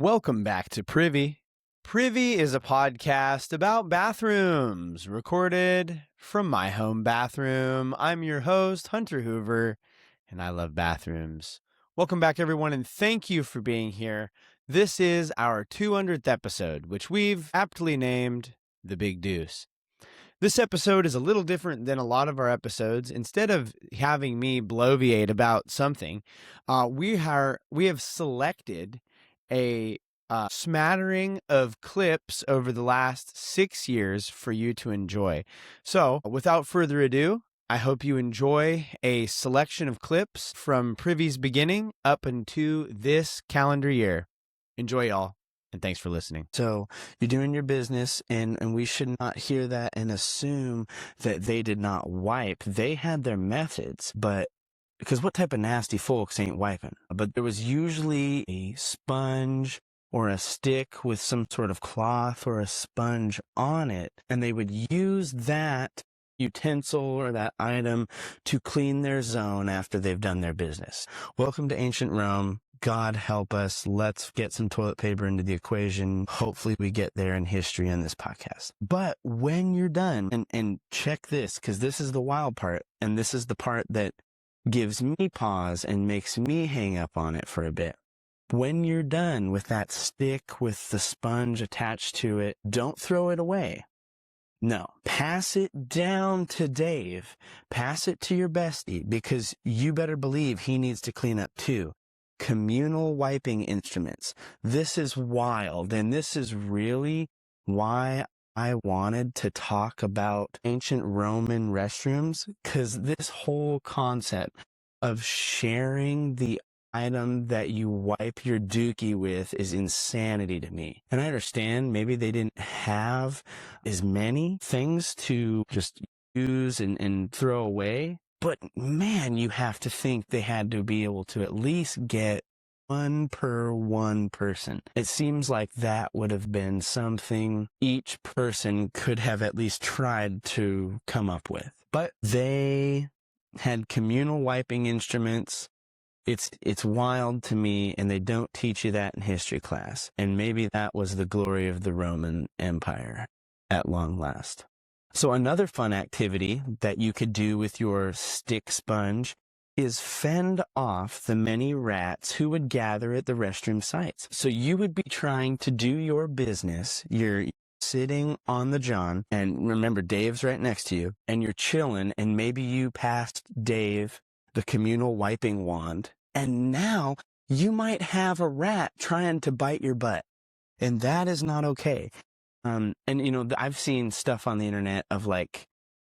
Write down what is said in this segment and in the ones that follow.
Welcome back to Privy. Privy is a podcast about bathrooms, recorded from my home bathroom. I'm your host, Hunter Hoover, and I love bathrooms. Welcome back, everyone, and thank you for being here. This is our 200th episode, which we've aptly named The Big Deuce. This episode is a little different than a lot of our episodes. Instead of having me bloviate about something, we have selected a smattering of clips over the last 6 years for you to enjoy. So, without further ado, I hope you enjoy a selection of clips from Privy's beginning up into this calendar year. Enjoy, y'all. And thanks for listening. So you're doing your business, and we should not hear that and assume that they did not wipe. They had their methods, but because what type of nasty folks ain't wiping? But there was usually a sponge or a stick with some sort of cloth or a sponge on it, and they would use that utensil or that item to clean their zone after they've done their business. Welcome to ancient Rome. God help us. Let's get some toilet paper into the equation. Hopefully we get there in history in this podcast. But when you're done, and check this, because this is the wild part, and this is the part that gives me pause and makes me hang up on it for a bit. When you're done with that stick with the sponge attached to it, don't throw it away. No, pass it down to Dave. Pass it to your bestie, because you better believe he needs to clean up too. Communal wiping instruments. This is wild, and this is really why I wanted to talk about ancient Roman restrooms, because this whole concept of sharing the item that you wipe your dookie with is insanity to me. And I understand maybe they didn't have as many things to just use and throw away. But man, you have to think they had to be able to at least get one per one person. It seems like that would have been something each person could have at least tried to come up with. But they had communal wiping instruments. It's wild to me, and they don't teach you that in history class. And maybe that was the glory of the Roman Empire at long last. So another fun activity that you could do with your stick sponge is fend off the many rats who would gather at the restroom sites. So you would be trying to do your business. You're sitting on the john, and remember, Dave's right next to you, and you're chilling, and maybe you passed Dave the communal wiping wand, and now you might have a rat trying to bite your butt, and that is not okay. And, I've seen stuff on the internet of like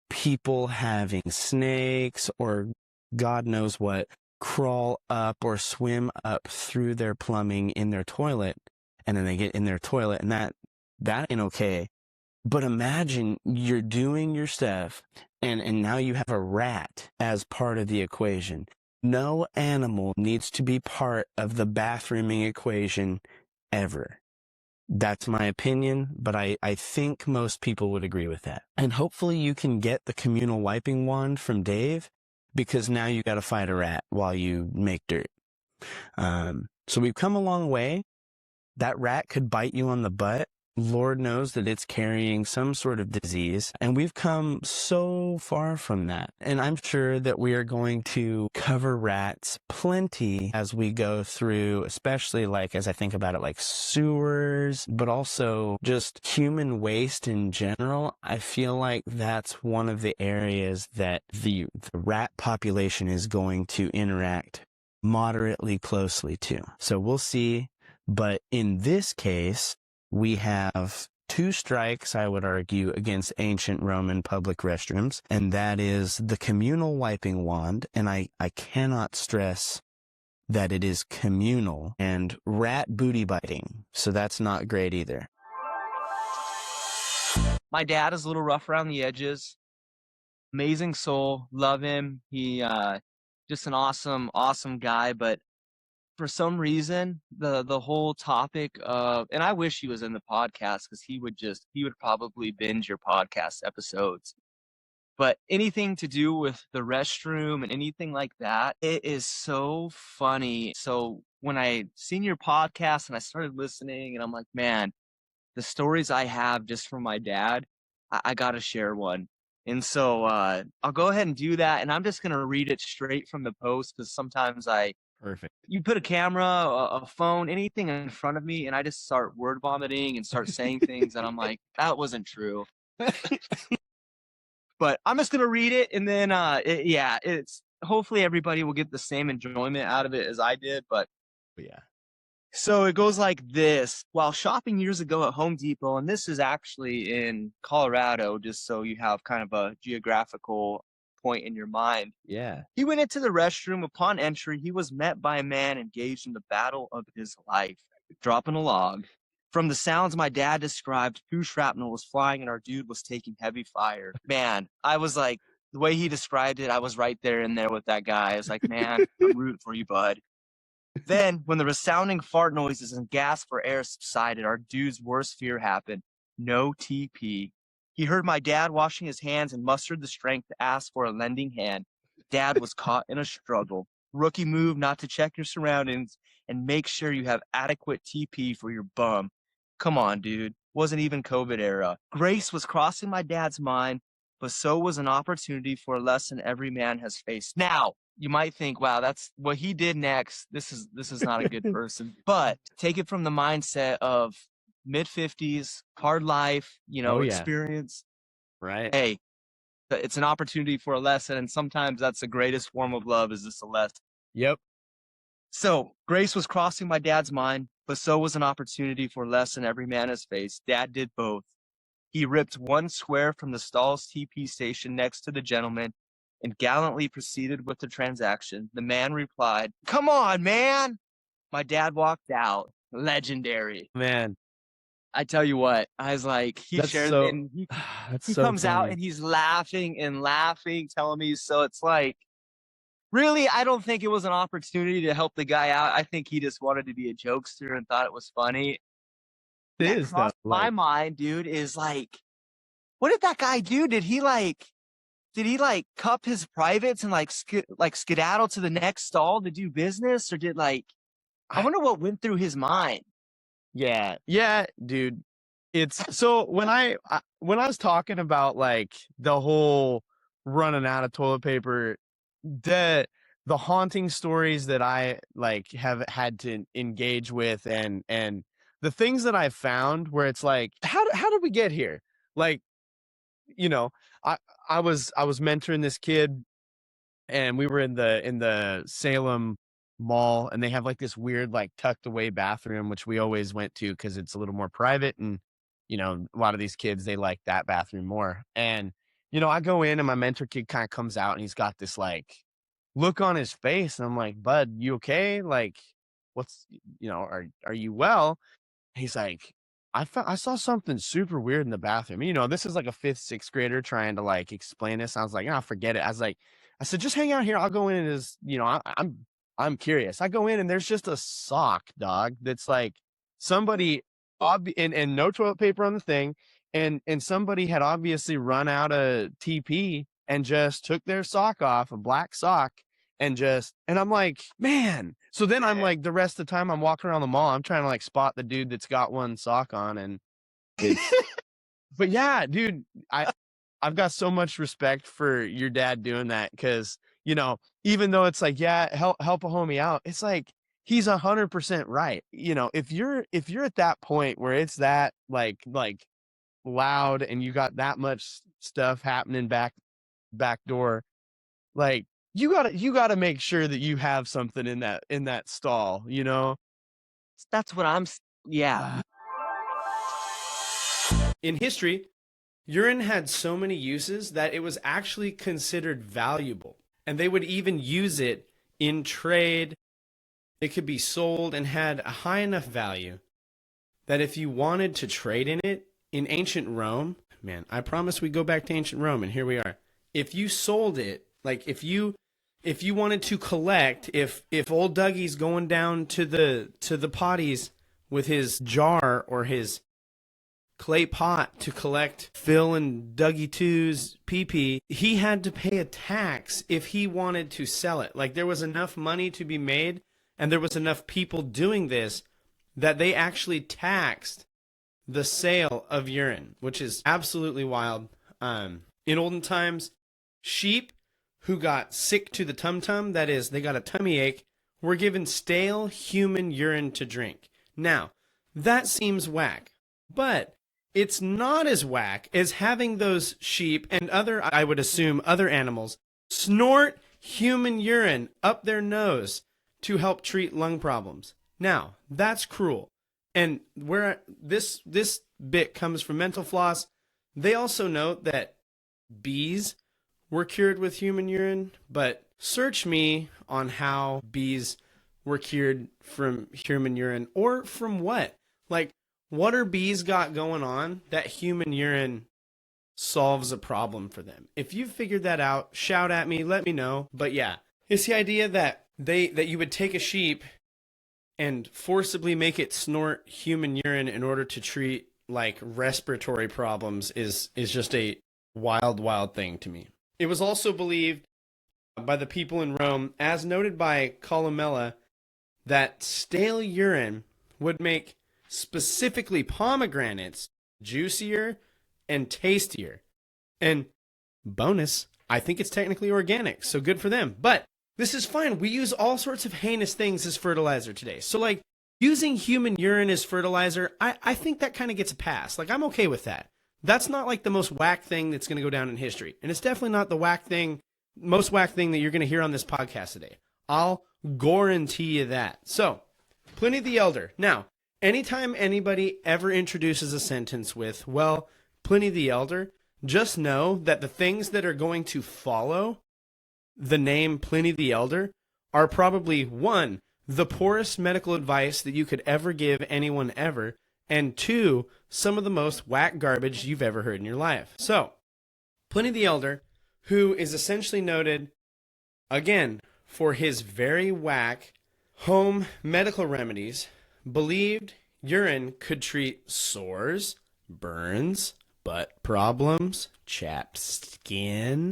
people having snakes or God knows what crawl up or swim up through their plumbing in their toilet, and then they get in their toilet, and that ain't okay. But imagine you're doing your stuff, and now you have a rat as part of the equation. No animal needs to be part of the bathrooming equation ever. That's my opinion, but I think most people would agree with that. And hopefully you can get the communal wiping wand from Dave, because now you got to fight a rat while you make dirt. So we've come a long way. That rat could bite you on the butt. Lord knows that it's carrying some sort of disease, and we've come so far from that. And I'm sure that we are going to cover rats plenty as we go through, especially like as I think about it, like sewers, but also just human waste in general. I feel like that's one of the areas that the rat population is going to interact moderately closely to. So we'll see. But in this case, we have two strikes, I would argue, against ancient Roman public restrooms, and that is the communal wiping wand, and I cannot stress that it is communal, and rat booty biting, so that's not great either. My dad is a little rough around the edges. Amazing soul, love him. He just an awesome guy, but for some reason, the whole topic of, and I wish he was in the podcast, because he would probably binge your podcast episodes. But anything to do with the restroom and anything like that, it is so funny. So when I seen your podcast and I started listening, and I'm like, man, the stories I have just from my dad, I got to share one. And so I'll go ahead and do that. And I'm just going to read it straight from the post because sometimes Perfect. you put a camera, a phone, anything in front of me, and I just start word vomiting and start saying things. And I'm like, that wasn't true. But I'm just going to read it. And then, it's hopefully everybody will get the same enjoyment out of it as I did. But yeah. so it goes like this. While shopping years ago at Home Depot, and this is actually in Colorado, just so you have kind of a geographical point in your mind. Yeah. He went into the restroom. Upon entry, he was met by a man engaged in the battle of his life, dropping a log. From the sounds my dad described, 2 shrapnel was flying and our dude was taking heavy fire. Man, I was like, the way he described it, I was right there in there with that guy. I was like, man, I'm rooting for you, bud. Then, when the resounding fart noises and gasp for air subsided, our dude's worst fear happened. No TP. He heard my dad washing his hands and mustered the strength to ask for a lending hand. Dad was caught in a struggle. Rookie move not to check your surroundings and make sure you have adequate TP for your bum. Come on, dude. Wasn't even COVID era. Grace was crossing my dad's mind, but so was an opportunity for a lesson every man has faced. Now, you might think, wow, that's what he did next. This is not a good person. But take it from the mindset of mid-50s, hard life, experience. Right. Hey, it's an opportunity for a lesson, and sometimes that's the greatest form of love is just a lesson. Yep. So Grace was crossing my dad's mind, but so was an opportunity for a lesson every man has faced. Dad did both. He ripped one square from the stall's TP station next to the gentleman and gallantly proceeded with the transaction. The man replied, "Come on, man." My dad walked out. Legendary. Man. I tell you what, I was like, he comes out and he's laughing and laughing, telling me, so it's like, really, I don't think it was an opportunity to help the guy out. I think he just wanted to be a jokester and thought it was funny. It is though. My mind, dude, is like, what did that guy do? Did he cup his privates and skedaddle to the next stall to do business, or I wonder what went through his mind. Yeah, dude. It's so when I was talking about like the whole running out of toilet paper, the haunting stories that I like have had to engage with, and the things that I've found where it's like, how did we get here? Like, I was mentoring this kid, and we were in the Salem mall, and they have like this weird like tucked away bathroom, which we always went to because it's a little more private, and a lot of these kids, they like that bathroom more. And I go in, and my mentor kid kind of comes out, and he's got this like look on his face, and I'm like, bud, you okay? Like, what's are you well? He's like, I saw something super weird in the bathroom. This is like a 5th, 6th grader trying to like explain this. I was like, forget it. I said, just hang out here. I'll go in and I'm curious. I go in, and there's just a sock, dog. That's like somebody and no toilet paper on the thing. And somebody had obviously run out of TP and just took their sock off, a black sock, and I'm like, man. So then I'm like, the rest of the time I'm walking around the mall, I'm trying to like spot the dude that's got one sock on, and but yeah, dude, I've got so much respect for your dad doing that, because even though it's like, yeah, help a homie out, it's like he's 100% right. If you're at that point where it's that like loud, and you got that much stuff happening back door, like you gotta make sure that you have something in that stall. That's what I'm. Yeah. In history, urine had so many uses that it was actually considered valuable, and they would even use it in trade. It could be sold and had a high enough value that if you wanted to trade in it in ancient Rome, man, I promise we go back to ancient Rome, and here we are. If you sold it, like if you wanted to collect, if old Dougie's going down to the potties with his jar or his clay pot to collect Phil and Dougie 2's pee-pee, he had to pay a tax if he wanted to sell it. Like, there was enough money to be made, And there was enough people doing this that they actually taxed the sale of urine, which is absolutely wild. In olden times, sheep who got sick to the tum-tum, that is, they got a tummy ache, were given stale human urine to drink. Now, that seems whack, but it's not as whack as having those sheep and other, I would assume, other animals snort human urine up their nose to help treat lung problems. Now, that's cruel. And where this bit comes from Mental Floss, they also note that bees were cured with human urine, but search me on how bees were cured from human urine, or from what? Like, what are bees got going on that human urine solves a problem for them? If you've figured that out, shout at me, let me know. But yeah, it's the idea that you would take a sheep and forcibly make it snort human urine in order to treat like respiratory problems is just a wild thing to me. It was also believed by the people in Rome, as noted by Columella, that stale urine would make specifically pomegranates juicier and tastier. And bonus, I think it's technically organic, so good for them. But this is fine. We use all sorts of heinous things as fertilizer today. So like using human urine as fertilizer, I think that kind of gets a pass. Like, I'm okay with that. That's not like the most whack thing that's going to go down in history. And it's definitely not the most whack thing that you're going to hear on this podcast today. I'll guarantee you that. So, Pliny the Elder. Now, anytime anybody ever introduces a sentence with, well, Pliny the Elder, just know that the things that are going to follow the name Pliny the Elder are probably, one, the poorest medical advice that you could ever give anyone ever, and two, some of the most whack garbage you've ever heard in your life. So, Pliny the Elder, who is essentially noted, again, for his very whack home medical remedies, believed urine could treat sores, burns, butt problems, chapped skin,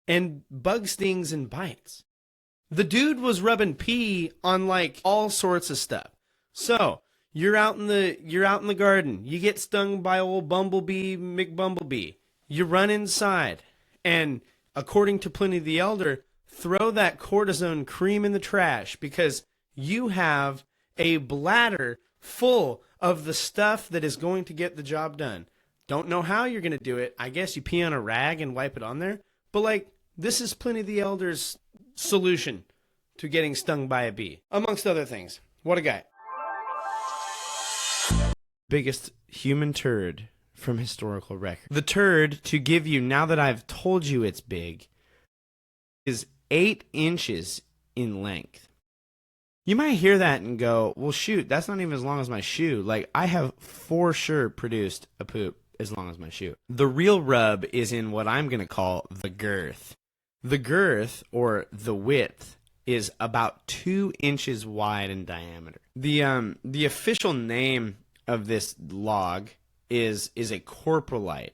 and bug stings and bites. The dude was rubbing pee on like all sorts of stuff. So, you're out in the garden, you get stung by old Bumblebee McBumblebee. You run inside, and according to Pliny the Elder, throw that cortisone cream in the trash because you have a bladder full of the stuff that is going to get the job done. Don't know how you're going to do it. I guess you pee on a rag and wipe it on there. But like, this is Pliny the Elder's solution to getting stung by a bee, amongst other things. What a guy. Biggest human turd from historical record. The turd, to give you, now that I've told you it's big, is 8 inches in length. You might hear that and go, well, shoot, that's not even as long as my shoe. Like, I have for sure produced a poop as long as my shoe. The real rub is in what I'm going to call the girth. The girth, or the width, is about 2 inches wide in diameter. The official name of this log is a coprolite,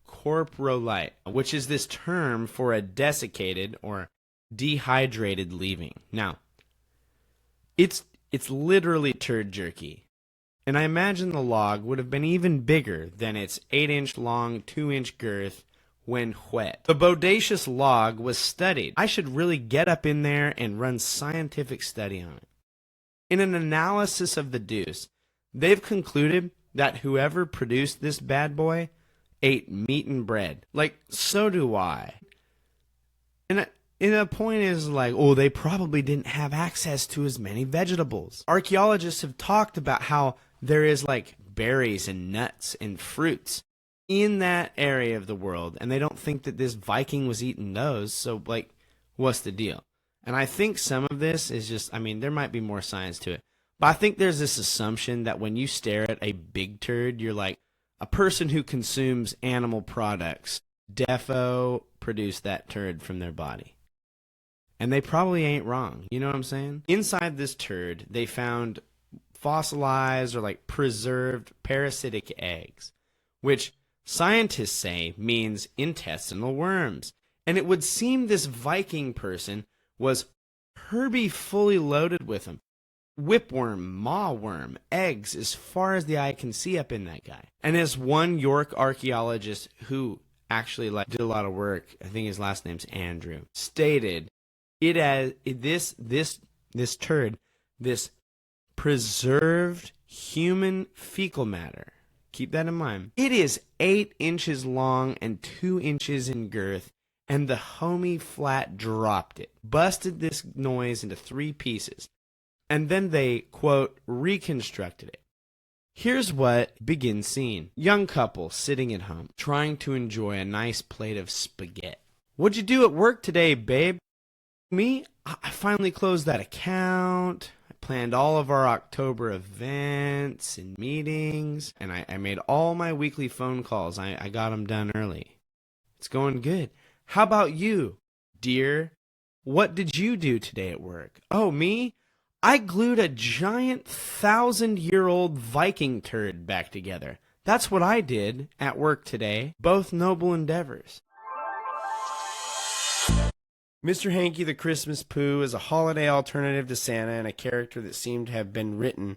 coprolite, which is this term for a desiccated or dehydrated leaving. Now, it's literally turd jerky, and I imagine the log would have been even bigger than its 8-inch long, 2-inch girth when wet. The bodacious log was studied. I should really get up in there and run scientific study on it. In an analysis of the deuce, they've concluded that whoever produced this bad boy ate meat and bread. Like, so do I. And the point is like, oh, they probably didn't have access to as many vegetables. Archaeologists have talked about how there is like berries and nuts and fruits in that area of the world, and they don't think that this Viking was eating those, so like, what's the deal? And I think some of this is just, I mean, there might be more science to it. But I think there's this assumption that when you stare at a big turd, you're like, a person who consumes animal products defo produced that turd from their body. And they probably ain't wrong. You know what I'm saying? Inside this turd, they found fossilized or like preserved parasitic eggs, which scientists say means intestinal worms. And it would seem this Viking person was Herbie fully loaded with them. whipworm, mawworm, eggs as far as the eye can see up in that guy. And as one York archaeologist who actually did a lot of work, I think his last name's Andrew, stated it as this turd, this preserved human fecal matter. Keep that in mind. It is 8 inches long and 2 inches in girth, and the homie flat dropped it, busted this noise into 3 pieces, and then they, quote, reconstructed it. Here's what begins scene. Young couple sitting at home, trying to enjoy a nice plate of spaghetti. What'd you do at work today, babe? Me? I finally closed that account. I planned all of our October events and meetings, and I made all my weekly phone calls. I got them done early. It's going good. How about you, dear? What did you do today at work? Oh, me? I glued a giant 1,000-year-old Viking turd back together. That's what I did at work today. Both noble endeavors. Mr. Hanky the Christmas Pooh is a holiday alternative to Santa and a character that seemed to have been written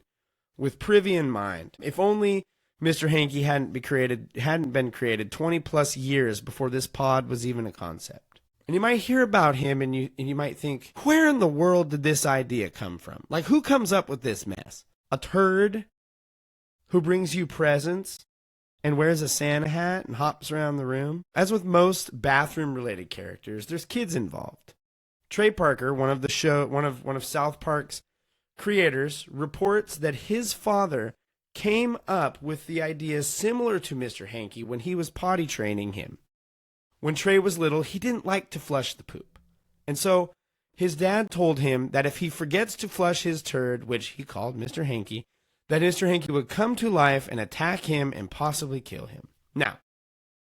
with Privy in mind. If only Mr. Hanky hadn't been created 20 plus years before this pod was even a concept. And you might hear about him and you might think, where in the world did this idea come from? Like, who comes up with this mess? A turd who brings you presents and wears a Santa hat and hops around the room? As with most bathroom-related characters, there's kids involved. Trey Parker, one of South Park's creators, reports that his father came up with the idea similar to Mr. Hanky when he was potty training him. When Trey was little, he didn't like to flush the poop. And so his dad told him that if he forgets to flush his turd, which he called Mr. Hanky, that Mr. Hanky would come to life and attack him and possibly kill him. Now,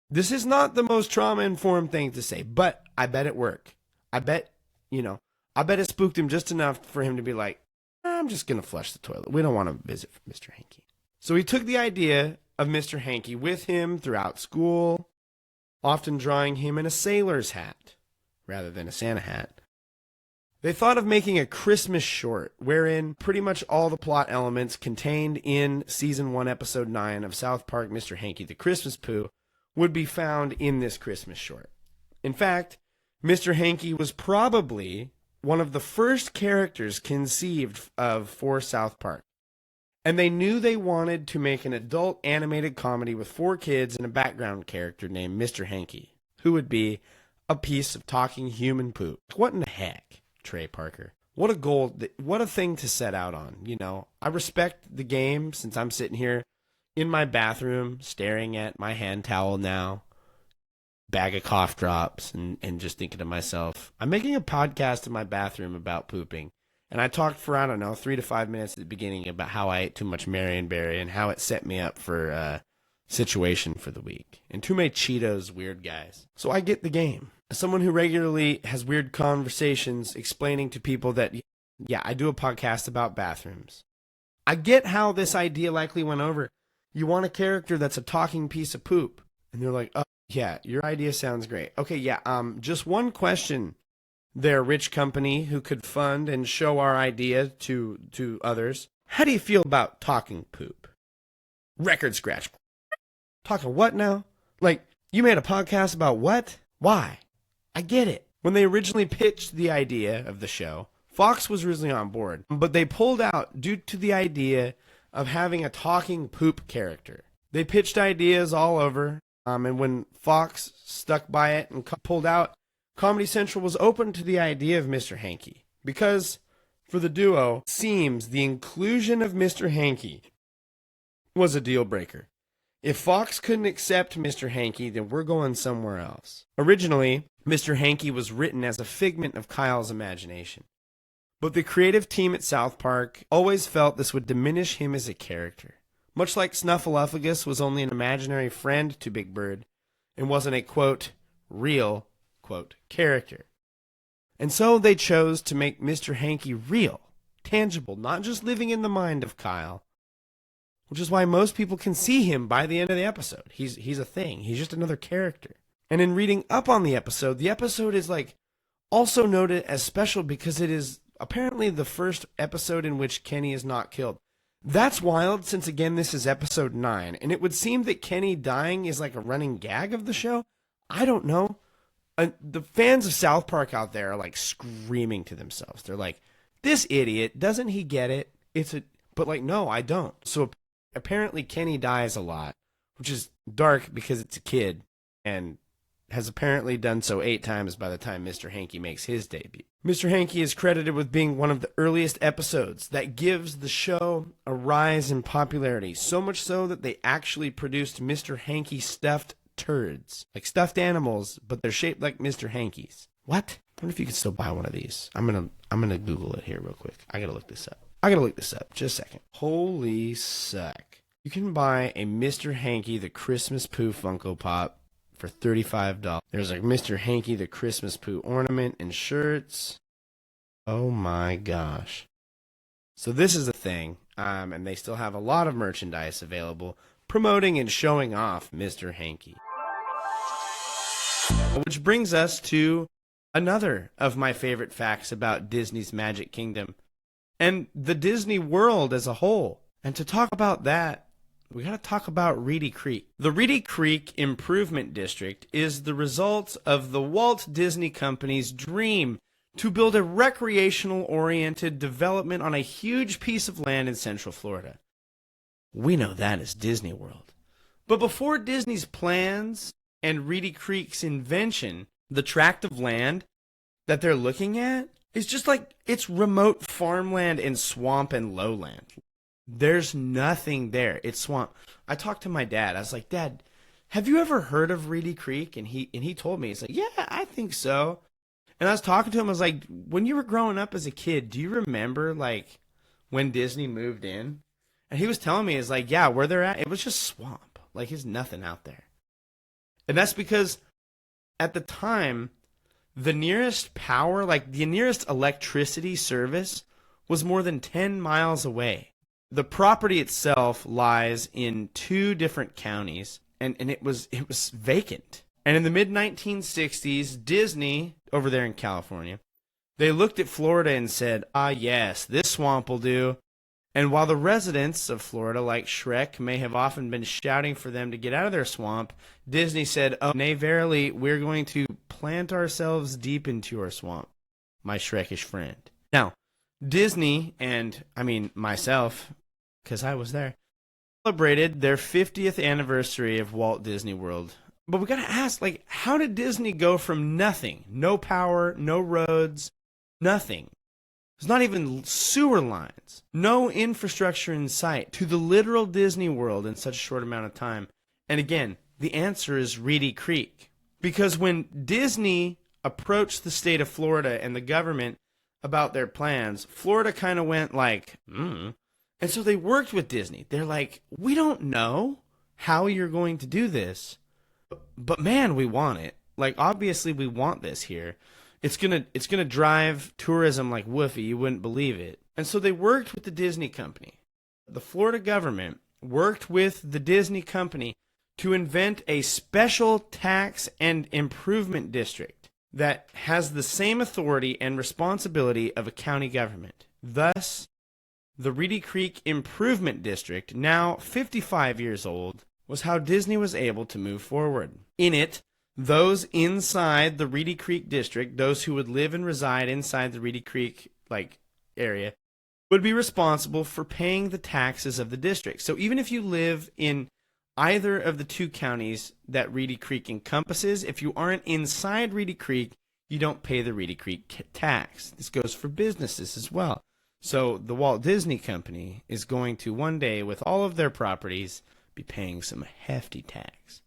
this is not the most trauma-informed thing to say, but I bet it worked. I bet it spooked him just enough for him to be like, I'm just going to flush the toilet. We don't want to visit Mr. Hanky. So he took the idea of Mr. Hanky with him throughout school, often drawing him in a sailor's hat rather than a Santa hat. They thought of making a Christmas short wherein pretty much all the plot elements contained in Season 1, Episode 9 of South Park Mr. Hanky the Christmas Pooh would be found in this Christmas short. In fact, Mr. Hanky was probably one of the first characters conceived of for South Park. And they knew they wanted to make an adult animated comedy with 4 kids and a background character named Mr. Hanky, who would be a piece of talking human poop. What in the heck, Trey Parker? What a goal, what a thing to set out on. You know, I respect the game since I'm sitting here in my bathroom staring at my hand towel now, bag of cough drops, and just thinking to myself, I'm making a podcast in my bathroom about pooping. And I talked for, 3 to 5 minutes at the beginning about how I ate too much Marionberry and how it set me up for a situation for the week. And too many Cheetos, weird guys. So I get the game. As someone who regularly has weird conversations explaining to people that, yeah, I do a podcast about bathrooms. I get how this idea likely went over. You want a character that's a talking piece of poop. And they're like, oh, yeah, your idea sounds great. Okay, yeah, just one question. They're a rich company who could fund and show our idea to others. How do you feel about talking poop? Record scratch. Talking what now? Like, you made a podcast about what? Why? I get it. When they originally pitched the idea of the show, Fox was originally on board, but they pulled out due to the idea of having a talking poop character. They pitched ideas all over, and when Fox stuck by it and pulled out, Comedy Central was open to the idea of Mr. Hanky, because for the duo, it seems the inclusion of Mr. Hanky was a deal breaker. If Fox couldn't accept Mr. Hanky, then we're going somewhere else. Originally, Mr. Hanky was written as a figment of Kyle's imagination, but the creative team at South Park always felt this would diminish him as a character. Much like Snuffleupagus was only an imaginary friend to Big Bird and wasn't a, quote, real, quote, character. And so they chose to make Mr. Hanky real, tangible, not just living in the mind of Kyle, which is why most people can see him by the end of the episode. He's a thing. He's just another character. And in reading up on the episode is like also noted as special because it is apparently the first episode in which Kenny is not killed. That's wild, since again, this is episode 9, and it would seem that Kenny dying is like a running gag of the show. I don't know. The fans of South Park out there are like screaming to themselves. They're like, this idiot, doesn't he get it? But like, no, I don't. So apparently Kenny dies a lot, which is dark because it's a kid, and has apparently done so 8 times by the time Mr. Hanky makes his debut. Mr. Hanky is credited with being one of the earliest episodes that gives the show a rise in popularity, so much so that they actually produced Mr. Hanky stuffed turds, like stuffed animals, but they're shaped like Mr. Hanky's. What? I wonder if you can still buy one of these. I'm gonna Google it here real quick. I gotta look this up. Just a second. Holy suck. You can buy a Mr. Hanky the Christmas Poo Funko Pop for $35. There's like Mr. Hanky the Christmas Poo ornament and shirts. Oh my gosh. So this is a thing, and they still have a lot of merchandise available promoting and showing off Mr. Hanky. Which brings us to another of my favorite facts about Disney's Magic Kingdom and the Disney World as a whole. And to talk about that, we got to talk about Reedy Creek. The Reedy Creek Improvement District is the result of the Walt Disney Company's dream to build a recreational-oriented development on a huge piece of land in Central Florida. We know that as Disney World. But before Disney's plans and Reedy Creek's invention, the tract of land that they're looking at is just like, it's remote farmland and swamp and lowland. There's nothing there. It's swamp. I talked to my dad. I was like, Dad, have you ever heard of Reedy Creek? And he told me, he's like, yeah, I think so. And I was talking to him. I was like, when you were growing up as a kid, do you remember like when Disney moved in? And he was telling me, it's like, yeah, where they're at, it was just swamp. Like, there's nothing out there. And that's because at the time, the nearest power, like the nearest electricity service was more than 10 miles away. The property itself lies in 2 different counties, and it was vacant. And in the mid-1960s, Disney, over there in California, they looked at Florida and said, ah, yes, this swamp will do. And while the residents of Florida, like Shrek, may have often been shouting for them to get out of their swamp, Disney said, oh, nay, verily, we're going to plant ourselves deep into our swamp, my Shrekish friend. Now, Disney, and I mean myself, because I was there, celebrated their 50th anniversary of Walt Disney World. But we got to ask, like, how did Disney go from nothing, no power, no roads, nothing? There's not even sewer lines, no infrastructure in sight, to the literal Disney World in such a short amount of time? And again, the answer is Reedy Creek. Because when Disney approached the state of Florida and the government about their plans, Florida kind of went like, And so they worked with Disney. They're like, we don't know how you're going to do this, but man, we want it. Like, obviously we want this here. It's gonna drive tourism like woofy. You wouldn't believe it. And so they worked with the Disney company. The Florida government worked with the Disney company to invent a special tax and improvement district that has the same authority and responsibility of a county government. Thus, the Reedy Creek Improvement District, now 55 years old, was how Disney was able to move forward. In it, those inside the Reedy Creek District, those who would live and reside inside the Reedy Creek area, would be responsible for paying the taxes of the district. So even if you live in either of the 2 counties that Reedy Creek encompasses, if you aren't inside Reedy Creek, you don't pay the Reedy Creek tax. This goes for businesses as well. So the Walt Disney Company is going to one day, with all of their properties, be paying some hefty tax.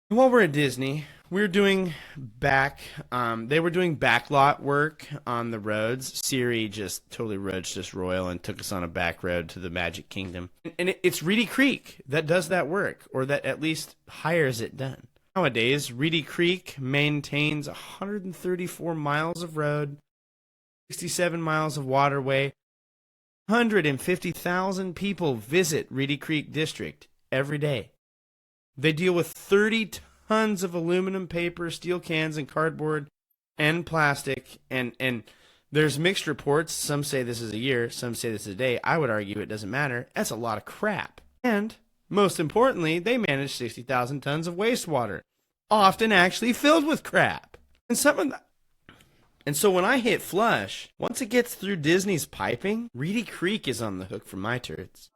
And while we're at Disney, they were doing backlot work on the roads. Siri just totally roached us royal and took us on a back road to the Magic Kingdom. And it's Reedy Creek that does that work, or that at least hires it done. Nowadays, Reedy Creek maintains 134 miles of road, 67 miles of waterway. 150,000 people visit Reedy Creek District every day. They deal with 30 tons of aluminum, paper, steel cans, and cardboard, and plastic, and There's mixed reports. Some say this is a year, some say this is a day. I would argue it doesn't matter. That's a lot of crap. And most importantly, they manage 60,000 tons of wastewater, often actually filled with crap. And so when I hit flush, once it gets through Disney's piping, Reedy Creek is on the hook for my turds.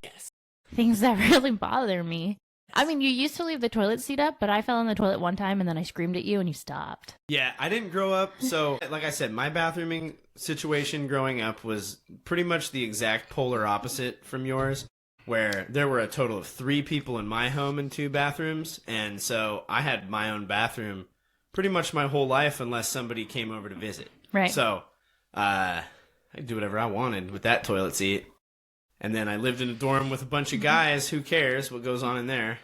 Yes. Things that really bother me. I mean, you used to leave the toilet seat up, but I fell in the toilet one time and then I screamed at you and you stopped. Yeah, I didn't grow up, so like I said, my bathrooming situation growing up was pretty much the exact polar opposite from yours, where there were a total of 3 people in my home and 2 bathrooms, and so I had my own bathroom pretty much my whole life unless somebody came over to visit. Right. So, I could do whatever I wanted with that toilet seat. And then I lived in a dorm with a bunch of guys. Who cares what goes on in there?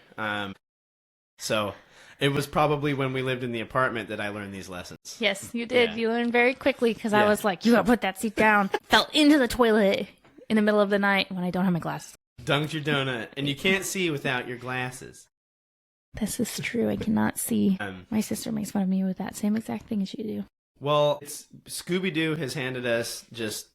So it was probably when we lived in the apartment that I learned these lessons. Yes, you did. Yeah. You learned very quickly because Yeah. I was like, you gotta put that seat down. Fell into the toilet in the middle of the night when I don't have my glasses. Dunked your donut, and you can't see without your glasses. This is true. I cannot see. Um, My sister makes fun of me with that same exact thing as you do. Well, Scooby-Doo has handed us just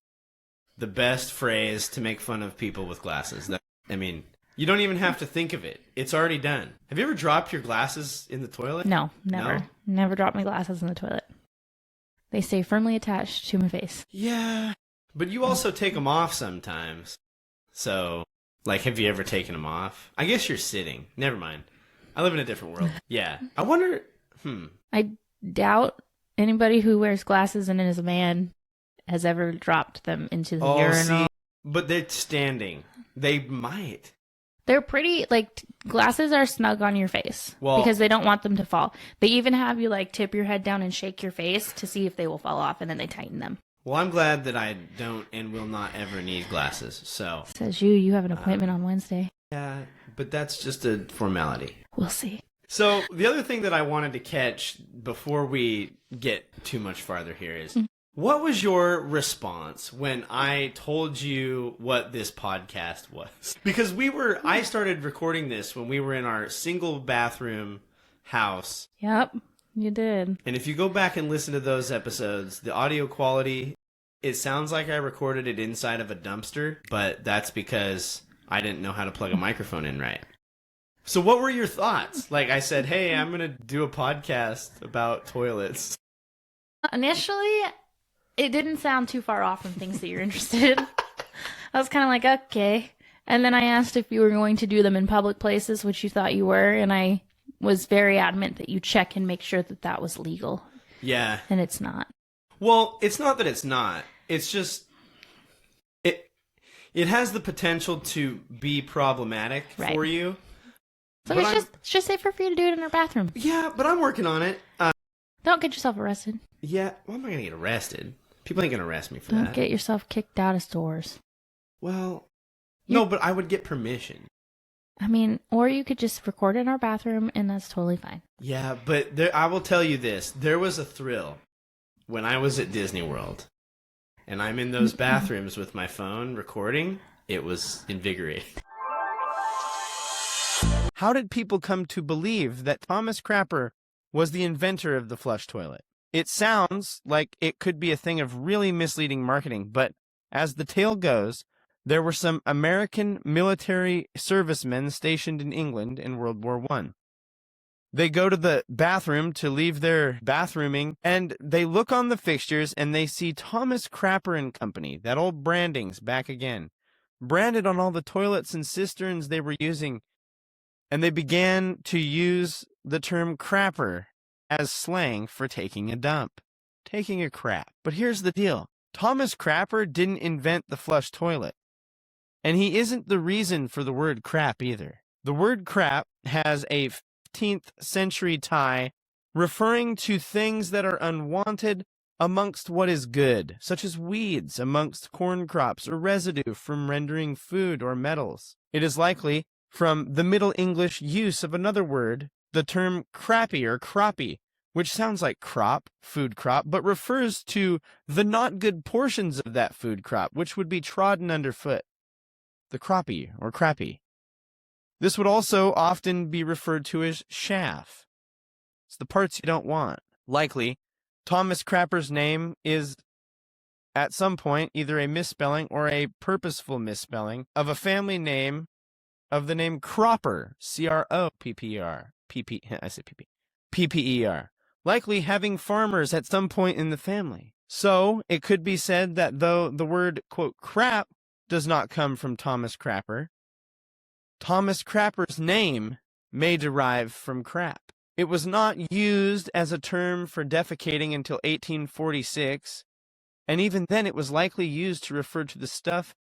the best phrase to make fun of people with glasses. I mean, you don't even have to think of it. It's already done. Have you ever dropped your glasses in the toilet? No, never. No? Never drop my glasses in the toilet. They stay firmly attached to my face. Yeah, but you also take them off sometimes. So, like, have you ever taken them off? I guess you're sitting. Never mind. I live in a different world. Yeah. I wonder, I doubt anybody who wears glasses and is a man has ever dropped them into the urinal. See, but they're standing. They might. They're pretty, like, glasses are snug on your face Well- because they don't want them to fall. They even have you, like, tip your head down and shake your face to see if they will fall off, and then they tighten them. Well, I'm glad that I don't and will not ever need glasses, so. Says you have an appointment on Wednesday. Yeah, but that's just a formality. We'll see. So, the other thing that I wanted to catch before we get too much farther here is, what was your response when I told you what this podcast was? Because I started recording this when we were in our single bathroom house. Yep, you did. And if you go back and listen to those episodes, the audio quality, it sounds like I recorded it inside of a dumpster, but that's because I didn't know how to plug a microphone in right. So what were your thoughts? Like I said, hey, I'm going to do a podcast about toilets. Initially, it didn't sound too far off from things that you're interested in. I was kind of like, okay. And then I asked if you were going to do them in public places, which you thought you were, and I was very adamant that you check and make sure that that was legal. Yeah. And it's not. Well, it's not that it's not. It's just it has the potential to be problematic for you. So But it's just safer for you to do it in our bathroom. Yeah, but I'm working on it. Don't get yourself arrested. Yeah, well, I'm not going to get arrested. People ain't going to arrest me for Don't that. get yourself kicked out of stores. Well, no, but I would get permission. I mean, or you could just record in our bathroom, and that's totally fine. Yeah, but I will tell you this. There was a thrill when I was at Disney World, and I'm in those bathrooms with my phone recording. It was invigorating. How did people come to believe that Thomas Crapper was the inventor of the flush toilet? It sounds like it could be a thing of really misleading marketing, but as the tale goes, there were some American military servicemen stationed in England in World War I. They go to the bathroom to leave their bathrooming, and they look on the fixtures, and they see Thomas Crapper and Company, that old branding's back again, branded on all the toilets and cisterns they were using, and they began to use the term crapper as slang for taking a dump, taking a crap. But here's the deal. Thomas Crapper didn't invent the flush toilet, and he isn't the reason for the word crap either. The word crap has a 15th century tie referring to things that are unwanted amongst what is good, such as weeds amongst corn crops or residue from rendering food or metals. It is likely from the Middle English use of another word, the term crappy or croppy, which sounds like crop, food crop, but refers to the not good portions of that food crop, which would be trodden underfoot. The croppy or crappy. This would also often be referred to as chaff. It's the parts you don't want. Likely, Thomas Crapper's name is, at some point, either a misspelling or a purposeful misspelling of a family name of the name Cropper, C-R-O-P-P-E-R, P-P, I said P-P, P-P-E-R, likely having farmers at some point in the family. So, it could be said that though the word, quote, crap does not come from Thomas Crapper, Thomas Crapper's name may derive from crap. It was not used as a term for defecating until 1846, and even then it was likely used to refer to the stuff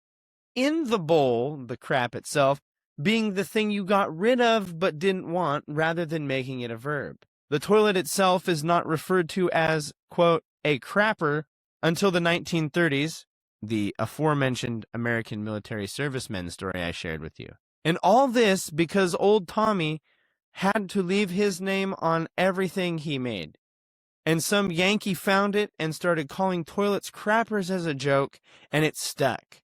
in the bowl, the crap itself, being the thing you got rid of but didn't want, rather than making it a verb. The toilet itself is not referred to as, quote, a crapper until the 1930s, the aforementioned American military servicemen story I shared with you. And all this because old Tommy had to leave his name on everything he made. And some Yankee found it and started calling toilets crappers as a joke, and it stuck.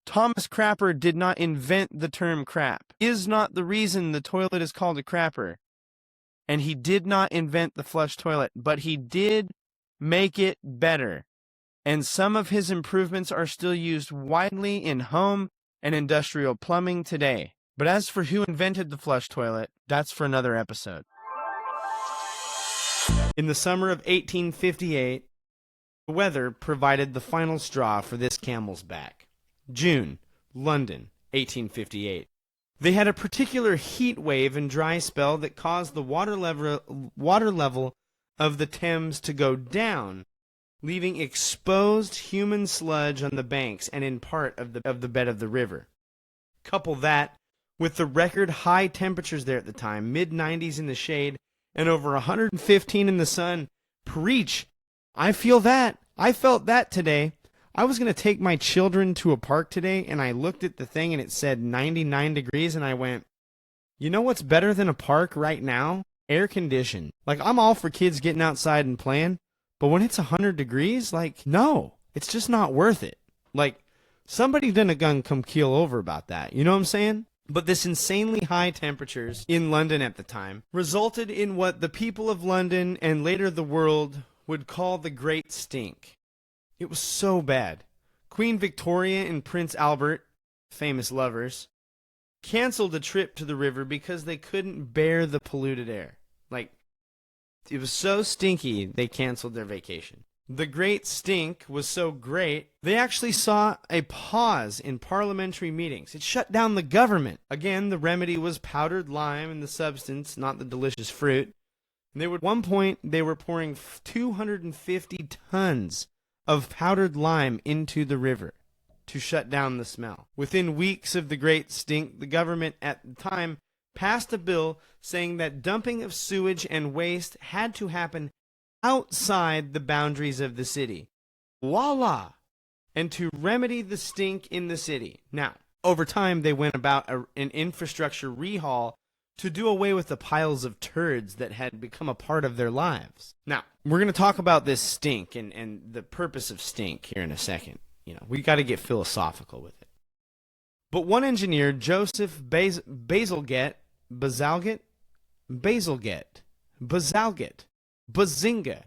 Thomas Crapper did not invent the term crap, is not the reason the toilet is called a crapper. And he did not invent the flush toilet, but he did make it better. And some of his improvements are still used widely in home and industrial plumbing today. But as for who invented the flush toilet, that's for another episode. In the summer of 1858, the weather provided the final straw for this camel's back. June, London, 1858. They had a particular heat wave and dry spell that caused the water level of the Thames to go down, leaving exposed human sludge on the banks and in part of the bed of the river. Couple that with the record high temperatures there at the time, mid-90s in the shade and over 115 in the sun. Preach! I feel that. I felt that today. I was going to take my children to a park today, and I looked at the thing, and it said 99 degrees, and I went, you know what's better than a park right now? Air conditioned. Like, I'm all for kids getting outside and playing, but when it's 100 degrees, like, no, it's just not worth it. Like, somebody done come keel over about that. You know what I'm saying? But this insanely high temperatures in London at the time resulted in what the people of London and later the world would call the Great Stink. It was so bad. Queen Victoria and Prince Albert, famous lovers, canceled a trip to the river because they couldn't bear the polluted air. Like, it was so stinky, they canceled their vacation. The Great Stink was so great, they actually saw a pause in parliamentary meetings. It shut down the government. Again, the remedy was powdered lime and the substance, not the delicious fruit. And at one point, they were pouring 250 tons of powdered lime into the river to shut down the smell. Within weeks of the Great Stink, the government at the time passed a bill saying that dumping of sewage and waste had to happen outside the boundaries of the city. Voila! And to remedy the stink in the city. Now, over time, they went about an infrastructure rehaul to do away with the piles of turds that had become a part of their lives. Now, we're going to talk about this stink and the purpose of stink here in a second. You know, we got to get philosophical with it. But one engineer, Joseph Bazalgette, Bazinga,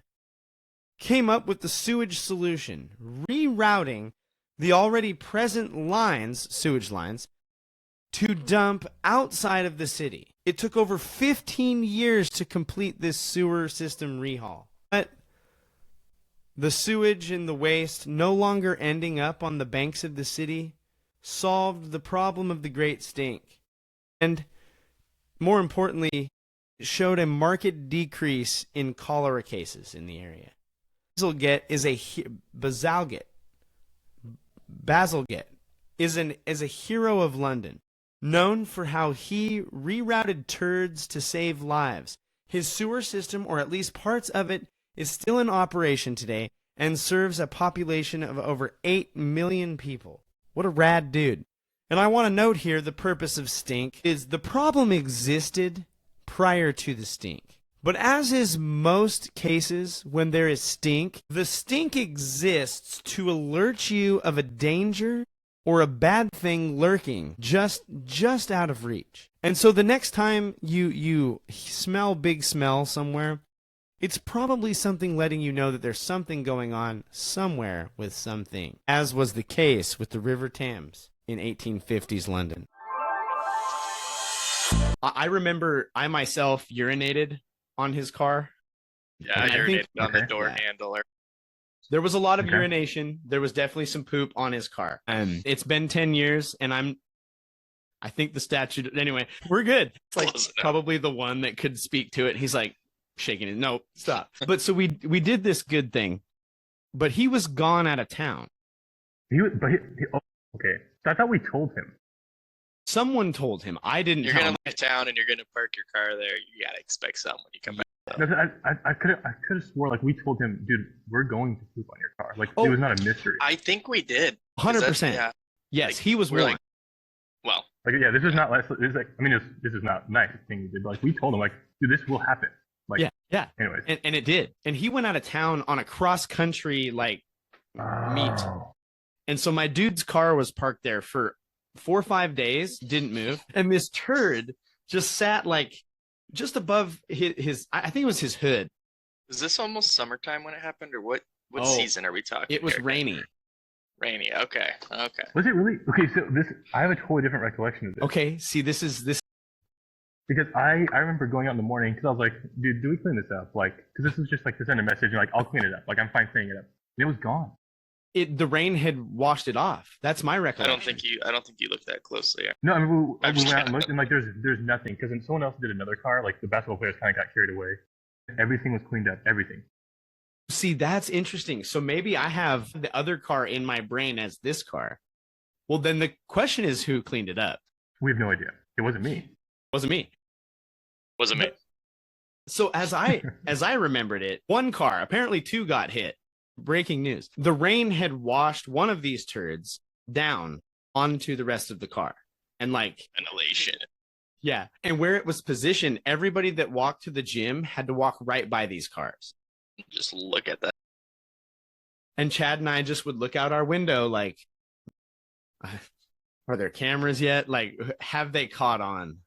came up with the sewage solution, rerouting the already present sewage lines, to dump outside of the city. It took over 15 years to complete this sewer system rehaul. But the sewage and the waste no longer ending up on the banks of the city solved the problem of the Great Stink. And more importantly, showed a marked decrease in cholera cases in the area. Bazalgette is a hero of London, known for how he rerouted turds to save lives. His sewer system, or at least parts of it, is still in operation today and serves a population of over 8 million people. What a rad dude. And I want to note here the purpose of stink is the problem existed prior to the stink. But as is most cases when there is stink, the stink exists to alert you of a danger or a bad thing lurking just out of reach. And so the next time you smell big smell somewhere, it's probably something letting you know that there's something going on somewhere with something, as was the case with the River Thames in 1850s London. I remember I myself urinated on his car. Yeah, I urinated on the door handle. There was a lot of urination. There was definitely some poop on his car. It's been 10 years, and I think the statute... Anyway, we're good. It's like probably the one that could speak to it. He's like shaking it. No, stop. But so we did this good thing, but he was gone out of town. Okay. So I thought we told him. Someone told him. I didn't You're tell going him. to leave town and you're going to park your car there. You got to expect something when you come back. No, I could have swore like we told him, dude, we're going to poop on your car. Like it was not a mystery. I think we did. 100%. Yeah. Yes, Like, he was we're one. like, well, Like yeah, this is not like this is like I mean this is not nice thing you did. But, like we told him like, dude, this will happen. Like yeah. Anyways, And it did. And he went out of town on a cross country like meet. And so my dude's car was parked there for 4 or 5 days, didn't move. And this turd just sat like just above his I think it was his hood. is this almost summertime when it happened, or what Oh, season are we talking? It was here? rainy. Rainy. Okay. Was it really? Okay, so I have a totally different recollection of this. Okay, see, this Because I remember going out in the morning because I was like, dude, do we clean this up? Like, because this was just like to send a message and like, I'll clean it up. Like, I'm fine cleaning it up. And it was gone. the rain had washed it off. That's my I recollection. don't think you looked that closely. No, I mean, we I'm just went out and kidding. looked and like, there's nothing. Because then someone else did another car. Like, the basketball players kind of got carried away. Everything was cleaned up. Everything. See, that's interesting. So maybe I have the other car in my brain as this car. Well, then the question is who cleaned it up? We have no idea. It wasn't me. It wasn't me. Wasn't me. So as I remembered it, one car, apparently 2 got hit. Breaking news. The rain had washed one of these turds down onto the rest of the car. And like Annihilation. yeah, and where it was positioned, everybody that walked to the gym had to walk right by these cars. Just look at that. And Chad and I just would look out our window like, are there cameras yet? Like, have they caught on?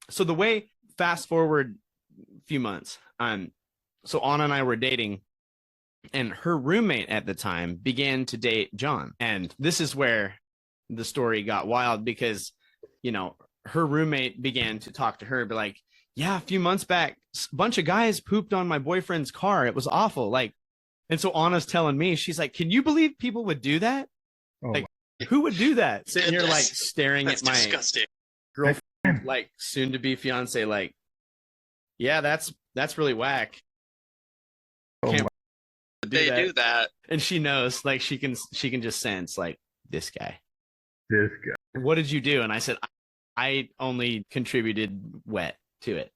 So the way, fast forward a few months, so Anna and I were dating, and her roommate at the time began to date John. And this is where the story got wild because, you know, her roommate began to talk to her, be like, yeah, a few months back, a bunch of guys pooped on my boyfriend's car. It was awful. Like, and so Anna's telling me, she's like, can you believe people would do that? Oh, Like, who would do that? Sitting here like staring That's at my disgusting. girlfriend, like soon to be fiance, like, yeah, that's really whack. Oh Can't But they do that. And she knows, like, she can just sense, like, this guy. this guy. What did you do? And I said, I only contributed wet to it.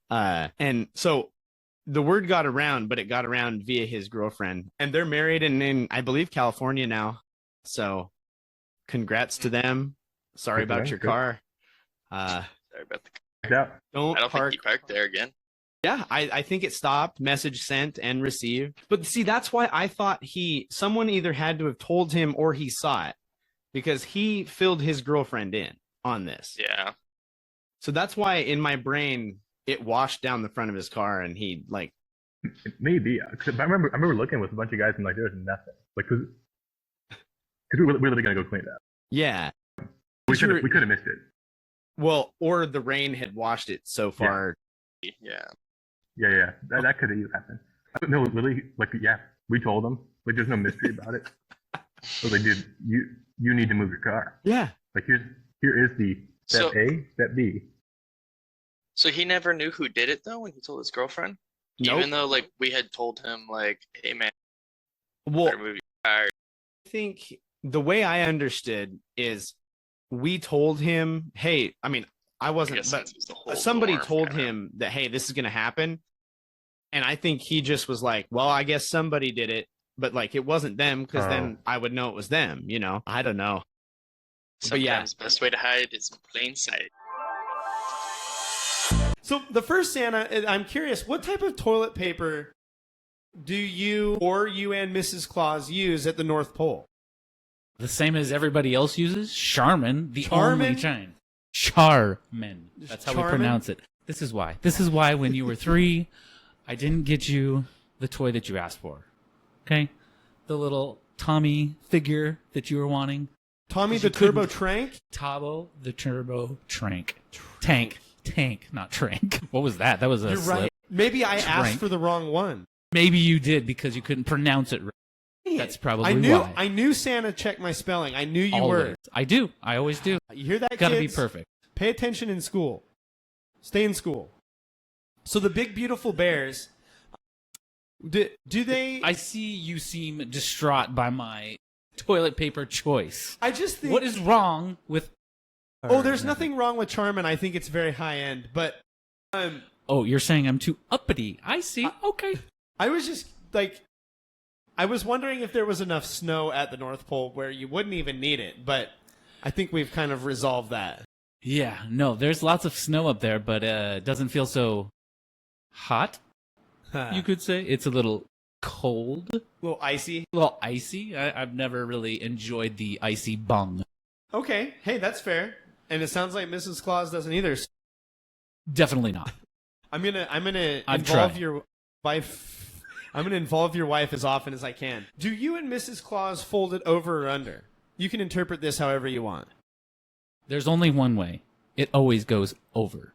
And so the word got around, but it got around via his girlfriend, and they're married in I believe California now. So congrats to them. Sorry about your car. Sorry about the. Yeah. Don't I don't park. think he parked there again. Yeah, I think it stopped, message sent and received. But see, that's why I thought someone either had to have told him or he saw it, because he filled his girlfriend in on this. Yeah. So that's why in my brain, it washed down the front of his car and he like, Maybe. Cause I remember looking with a bunch of guys and like there was nothing. Like, cause we were literally gonna go clean it up. yeah. We could have missed it. Well, or the rain had washed it so far. Yeah. Yeah. That could have even happened. No, literally, like, yeah, we told them. Like, there's no mystery about it. I was like, dude, you need to move your car. Yeah. Like, here is the step A, step B. So he never knew who did it though when he told his girlfriend. Nope. Even though like we had told him like, hey man, Well, better move your car. I think the way I understood is we told him, hey, I mean, I I wasn't, guess but since it was the whole somebody dorm, told kinda. him that, hey, this is going to happen. And I think he just was like, well, I guess somebody did it, but like it wasn't them, because then I would know it was them, you know? I don't know. But yeah. Sometimes the best way to hide is in plain sight. So the first Santa, I'm curious, what type of toilet paper do you and Mrs. Claus use at the North Pole? The same as everybody else uses? Charmin, the Charmin? only kind. Charmin. That's how we Charmin? pronounce it. This is why. This is why when you were 3, I didn't get you the toy that you asked for. Okay? The little Tommy figure that you were wanting. Tommy You the Turbo couldn't- Trank? Tabo the Turbo Trank. Tank, not Trank. What was that? That was a You're slip. right. Maybe I asked Trank. for the wrong one. Maybe you did because you couldn't pronounce it right. That's probably why. I knew Santa checked my spelling. I knew you Always. were. I do. I always do. You hear that, Gotta be kids? perfect. Pay attention in school. Stay in school. So the big beautiful bears, do they? I see you seem distraught by my toilet paper choice. I just think. What is wrong with... Oh, there's nothing wrong with Charmin. I think it's very high end, but Oh, you're saying I'm too uppity. I see. Okay. I was just like, I was wondering if there was enough snow at the North Pole where you wouldn't even need it, but I think we've kind of resolved that. Yeah, no, there's lots of snow up there, but it doesn't feel so hot, you could say. It's a little cold, A little icy. a little icy. I've never really enjoyed the icy bung. Okay, hey, that's fair. And it sounds like Mrs. Claus doesn't either. Definitely not. I'm gonna I've involve tried. your wife. I'm gonna involve your wife as often as I can. Do you and Mrs. Claus fold it over or under? You can interpret this however you want. There's only one way. It always goes over.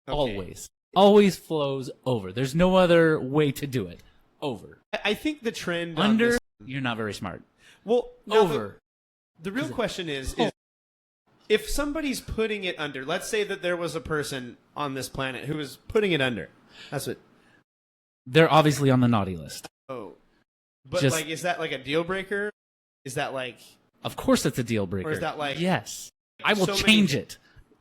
Okay. Always. Always flows over. There's no other way to do it. Over. I think the trend on Under, this, you're not very smart. well, now Over. The real question is Oh. if somebody's putting it under. Let's say that there was a person on this planet who was putting it under. That's what. They're obviously on the naughty list. Oh, but Just- like, is that like a deal breaker? Is that like? Of course it's a deal breaker. Or is that like- Yes. I will so change many- it.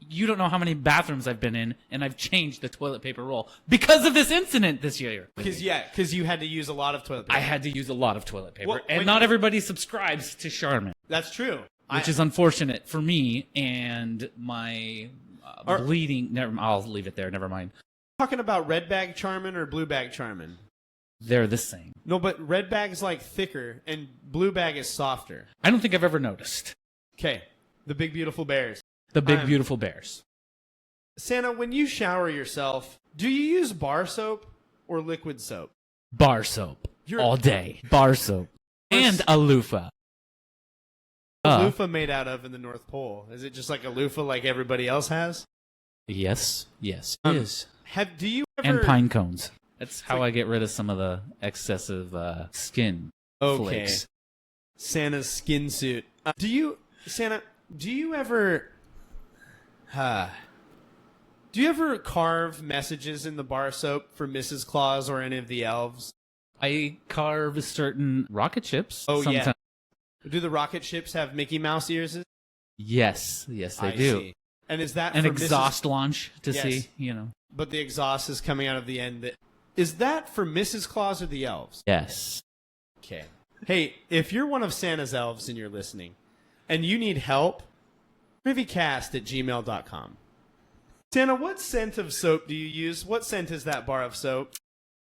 You don't know how many bathrooms I've been in, and I've changed the toilet paper roll because of this incident this year. Because you had to use a lot of toilet paper. I had to use a lot of toilet paper, Well, and when not you- everybody subscribes to Charmin, That's true. which is unfortunate for me and my Are- bleeding. I'll leave it there. Never mind. talking about red bag Charmin or blue bag Charmin. They're the same. No, but red bag's like thicker and blue bag is softer. I don't think I've ever noticed. Okay, the big beautiful bears. The big, beautiful bears. Santa, when you shower yourself, do you use bar soap or liquid soap? Bar soap. You're- All day. Bar soap. And a loofah. What's loofah made out of in the North Pole? Is it just like a loofah like everybody else has? Yes. Yes, it is. Do you ever? And pine cones. That's how I get rid of some of the excessive skin Okay. flakes. Santa's skin suit. Santa? Do you ever? Do you ever carve messages in the bar soap for Mrs. Claus or any of the elves? I carve certain rocket ships. Oh, yeah. sometimes. Do the rocket ships have Mickey Mouse ears? Yes, they I do. see. And is that An for exhaust launch to Yes. see, you know. But the exhaust is coming out of the end. Is that for Mrs. Claus or the elves? Yes. Okay. Hey, if you're one of Santa's elves and you're listening, and you need help, privycast@gmail.com. Santa, what scent of soap do you use? What scent is that bar of soap?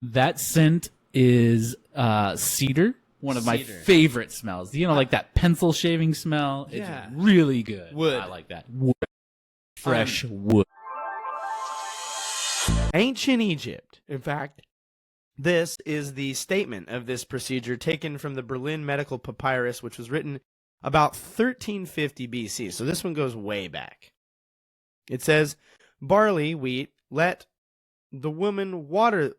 That scent is cedar. One of my Cedar. favorite smells. You know, like that pencil shaving smell. It's Yeah. really good. Wood. I like that. Wood. Fresh wood. Ancient Egypt. In fact, this is the statement of this procedure taken from the Berlin Medical Papyrus, which was written about 1350 BC. So this one goes way back. It says, barley, wheat, let the woman water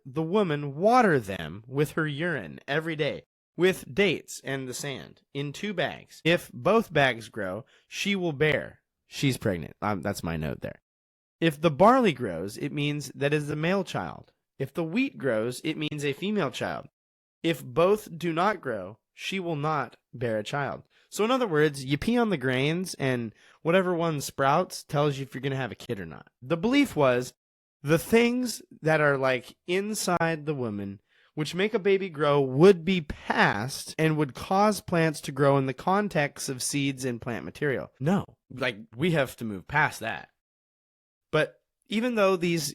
them with her urine every day, with dates and the sand, in 2 bags. If both bags grow, she will bear. She's pregnant. That's my note there. If the barley grows, it means that is a male child. If the wheat grows, it means a female child. If both do not grow, she will not bear a child. So in other words, you pee on the grains, and whatever one sprouts tells you if you're going to have a kid or not. The belief was the things that are like inside the woman, which make a baby grow, would be passed and would cause plants to grow in the context of seeds and plant material. No, like we have to move past that. But even though these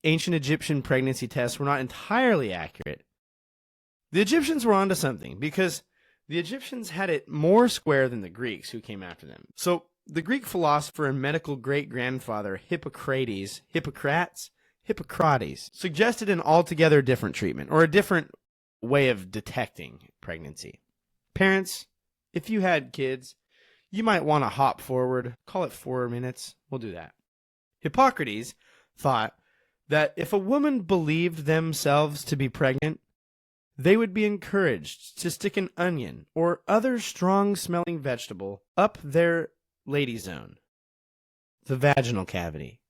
ancient Egyptian pregnancy tests were not entirely accurate, the Egyptians were onto something, because the Egyptians had it more square than the Greeks who came after them. So the Greek philosopher and medical great-grandfather Hippocrates Hippocrates suggested an altogether different treatment, or a different way of detecting pregnancy. Parents, if you had kids, you might want to hop forward, call it 4 minutes. We'll do that. Hippocrates thought that if a woman believed themselves to be pregnant, they would be encouraged to stick an onion or other strong-smelling vegetable up their lady zone, the vaginal cavity.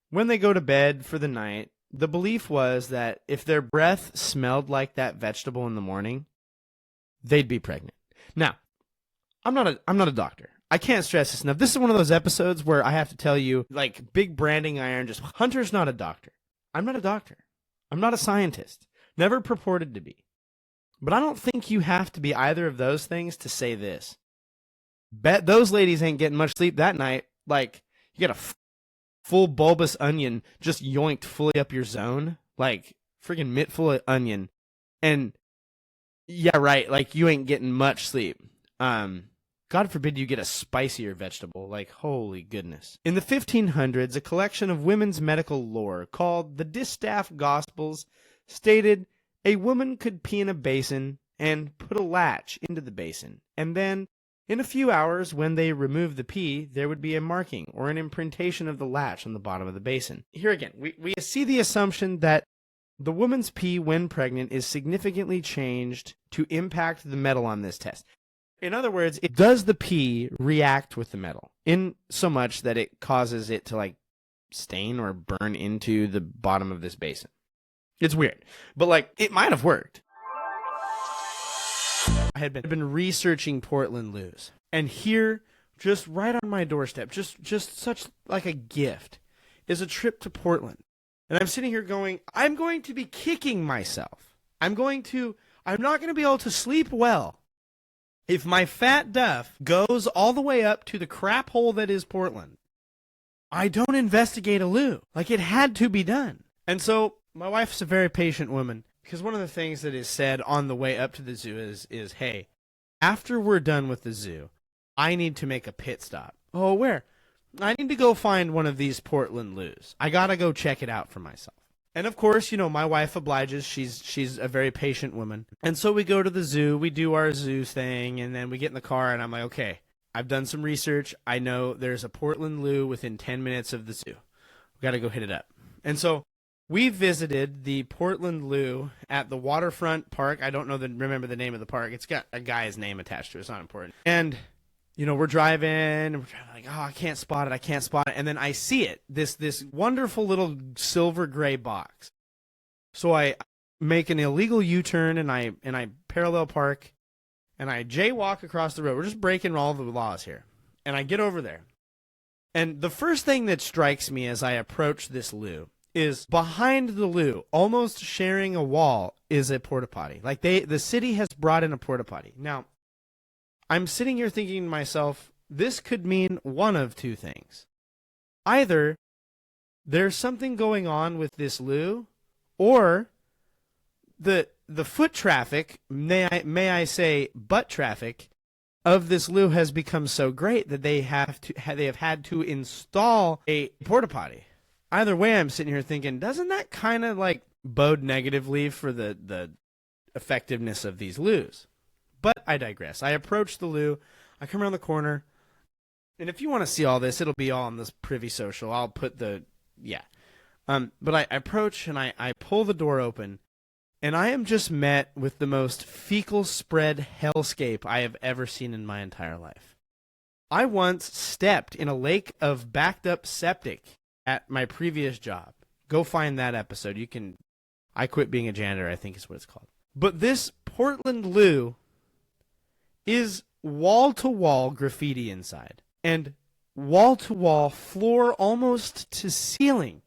When they go to bed for the night, the belief was that if their breath smelled like that vegetable in the morning, they'd be pregnant. Now, I'm not a doctor. I can't stress this enough. This is one of those episodes where I have to tell you, like, big branding iron, just Hunter's not a doctor. I'm not a doctor. I'm not a scientist. Never purported to be. But I don't think you have to be either of those things to say this. Bet those ladies ain't getting much sleep that night. Like, you got a full bulbous onion just yoinked fully up your zone. Like, freaking mitt full of onion. And, yeah, right, like, you ain't getting much sleep. God forbid you get a spicier vegetable. Like, holy goodness. In the 1500s, a collection of women's medical lore called the Distaff Gospels stated a woman could pee in a basin and put a latch into the basin. And then, in a few hours, when they removed the pee, there would be a marking or an imprintation of the latch on the bottom of the basin. Here again, we see the assumption that the woman's pee when pregnant is significantly changed to impact the metal on this test. In other words, does the pee react with the metal in so much that it causes it to, like, stain or burn into the bottom of this basin? It's weird, but, like, it might have worked. I had been researching Portland loos, and here, just right on my doorstep, just such like a gift, is a trip to Portland. And I'm sitting here going, I'm going to be kicking myself. I'm not going to be able to sleep well if my fat duff goes all the way up to the crap hole that is Portland. I don't investigate a loo. Like, it had to be done. And so my wife's a very patient woman, because one of the things that is said on the way up to the zoo is, hey, after we're done with the zoo, I need to make a pit stop. Oh, where? I need to go find one of these Portland loos. I gotta go check it out for myself. And of course, you know, my wife obliges. She's a very patient woman. And so we go to the zoo, we do our zoo thing, and then we get in the car, and I'm like, okay, I've done some research. I know there's a Portland loo within 10 minutes of the zoo. We gotta go hit it up. And so we visited the Portland Loo at the Waterfront Park. I don't remember the name of the park. It's got a guy's name attached to it. It's not important. And, you know, we're driving like, oh, I can't spot it. And then I see it, this wonderful little silver gray box. So I make an illegal U-turn and I parallel park and I jaywalk across the road. We're just breaking all the laws here. And I get over there. And the first thing that strikes me as I approach this loo is behind the loo, almost sharing a wall, is a porta potty. Like, the city has brought in a porta potty. Now, I'm sitting here thinking to myself, this could mean one of two things. Either there's something going on with this loo, or the foot traffic, may I say butt traffic, of this loo has become so great that they have had to install a porta potty. Either way, I'm sitting here thinking, doesn't that kind of like bode negatively for the effectiveness of these loos? But I digress. I approach the loo. I come around the corner. And if you want to see all this, it'll be all on this Privy social. I'll put but I approach and I pull the door open. And I am just met with the most fecal spread hellscape I have ever seen in my entire life. I once stepped in a lake of backed up septic at my previous job. Go find that episode. I Quit Being a Janitor, I think is what it's called. But this Portland loo is wall-to-wall graffiti inside. And wall-to-wall, floor almost to ceiling,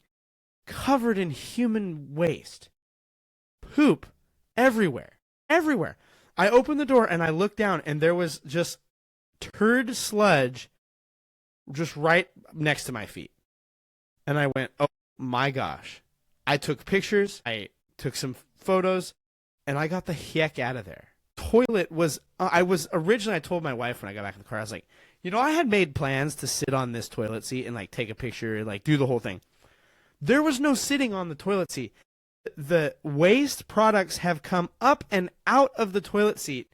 covered in human waste. Poop everywhere. Everywhere. I opened the door and I looked down and there was just turd sludge just right next to my feet. And I went, oh my gosh. I took pictures, I took some photos, and I got the heck out of there. Toilet was, I told my wife when I got back in the car, I was like, you know, I had made plans to sit on this toilet seat and like take a picture and like do the whole thing. There was no sitting on the toilet seat. The waste products have come up and out of the toilet seat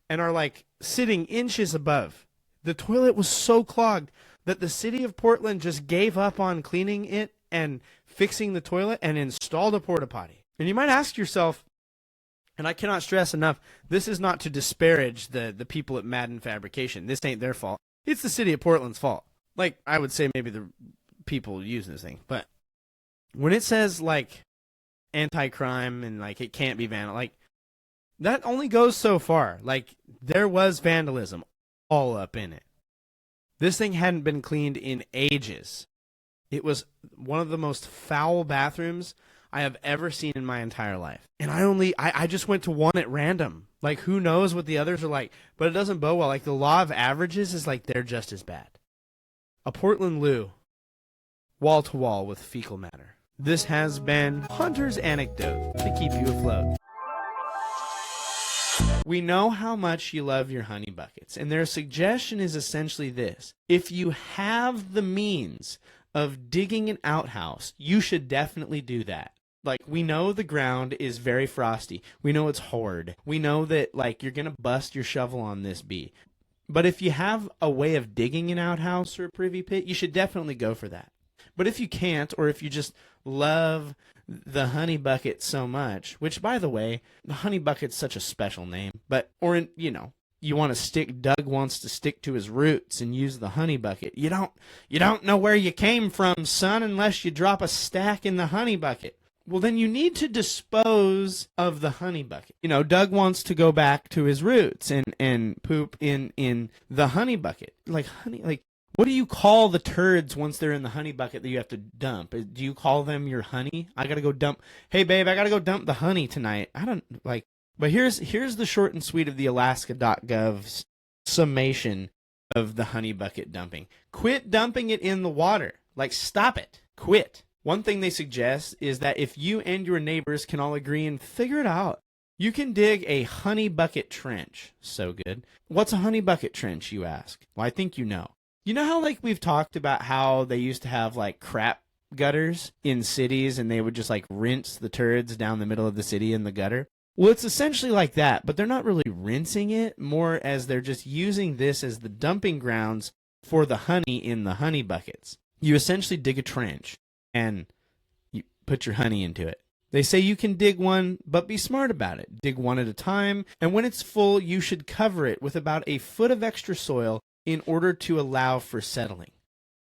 and are like sitting inches above. The toilet was so clogged that the city of Portland just gave up on cleaning it and fixing the toilet and installed a porta potty. And you might ask yourself, and I cannot stress enough, this is not to disparage the people at Madden Fabrication. This ain't their fault. It's the city of Portland's fault. Like, I would say maybe the people using this thing. But when it says, like, anti-crime and, like, it can't be vandal, like, that only goes so far. Like, there was vandalism all up in it. This thing hadn't been cleaned in ages. It was one of the most foul bathrooms I have ever seen in my entire life. And I just went to one at random. Like, who knows what the others are like, but it doesn't bode well. Like, the law of averages is like they're just as bad. A Portland loo, wall to wall with fecal matter. This has been Hunter's Anecdote to keep you afloat. We know how much you love your honey buckets, and their suggestion is essentially this. If you have the means of digging an outhouse, you should definitely do that. Like, we know the ground is very frosty. We know it's hard. We know that, like, you're going to bust your shovel on this bee. But if you have a way of digging an outhouse or a privy pit, you should definitely go for that. But if you can't, or if you just love the honey bucket so much, which, by the way, the honey bucket's such a special name, but, or, you know, you want to stick, Doug wants to stick to his roots and use the honey bucket. You don't know where you came from, son, unless you drop a stack in the honey bucket. Well, then you need to dispose of the honey bucket. You know, Doug wants to go back to his roots and poop in the honey bucket. Like, honey, like, what do you call the turds once they're in the honey bucket that you have to dump? Do you call them your honey? I gotta go dump. Hey, babe, I gotta go dump the honey tonight. I don't, like, but here's the short and sweet of the Alaska.gov's summation of the honey bucket dumping. Quit dumping it in the water. Like, stop it. Quit. One thing they suggest is that if you and your neighbors can all agree and figure it out, you can dig a honey bucket trench. So good. What's a honey bucket trench, you ask? Well, I think you know. You know how, like, we've talked about how they used to have, like, crap gutters in cities and they would just, like, rinse the turds down the middle of the city in the gutter? Well, it's essentially like that, but they're not really rinsing it, more as they're just using this as the dumping grounds for the honey in the honey buckets. You essentially dig a trench and you put your honey into it. They say you can dig one, but be smart about it. Dig one at a time, and when it's full, you should cover it with about a foot of extra soil in order to allow for settling.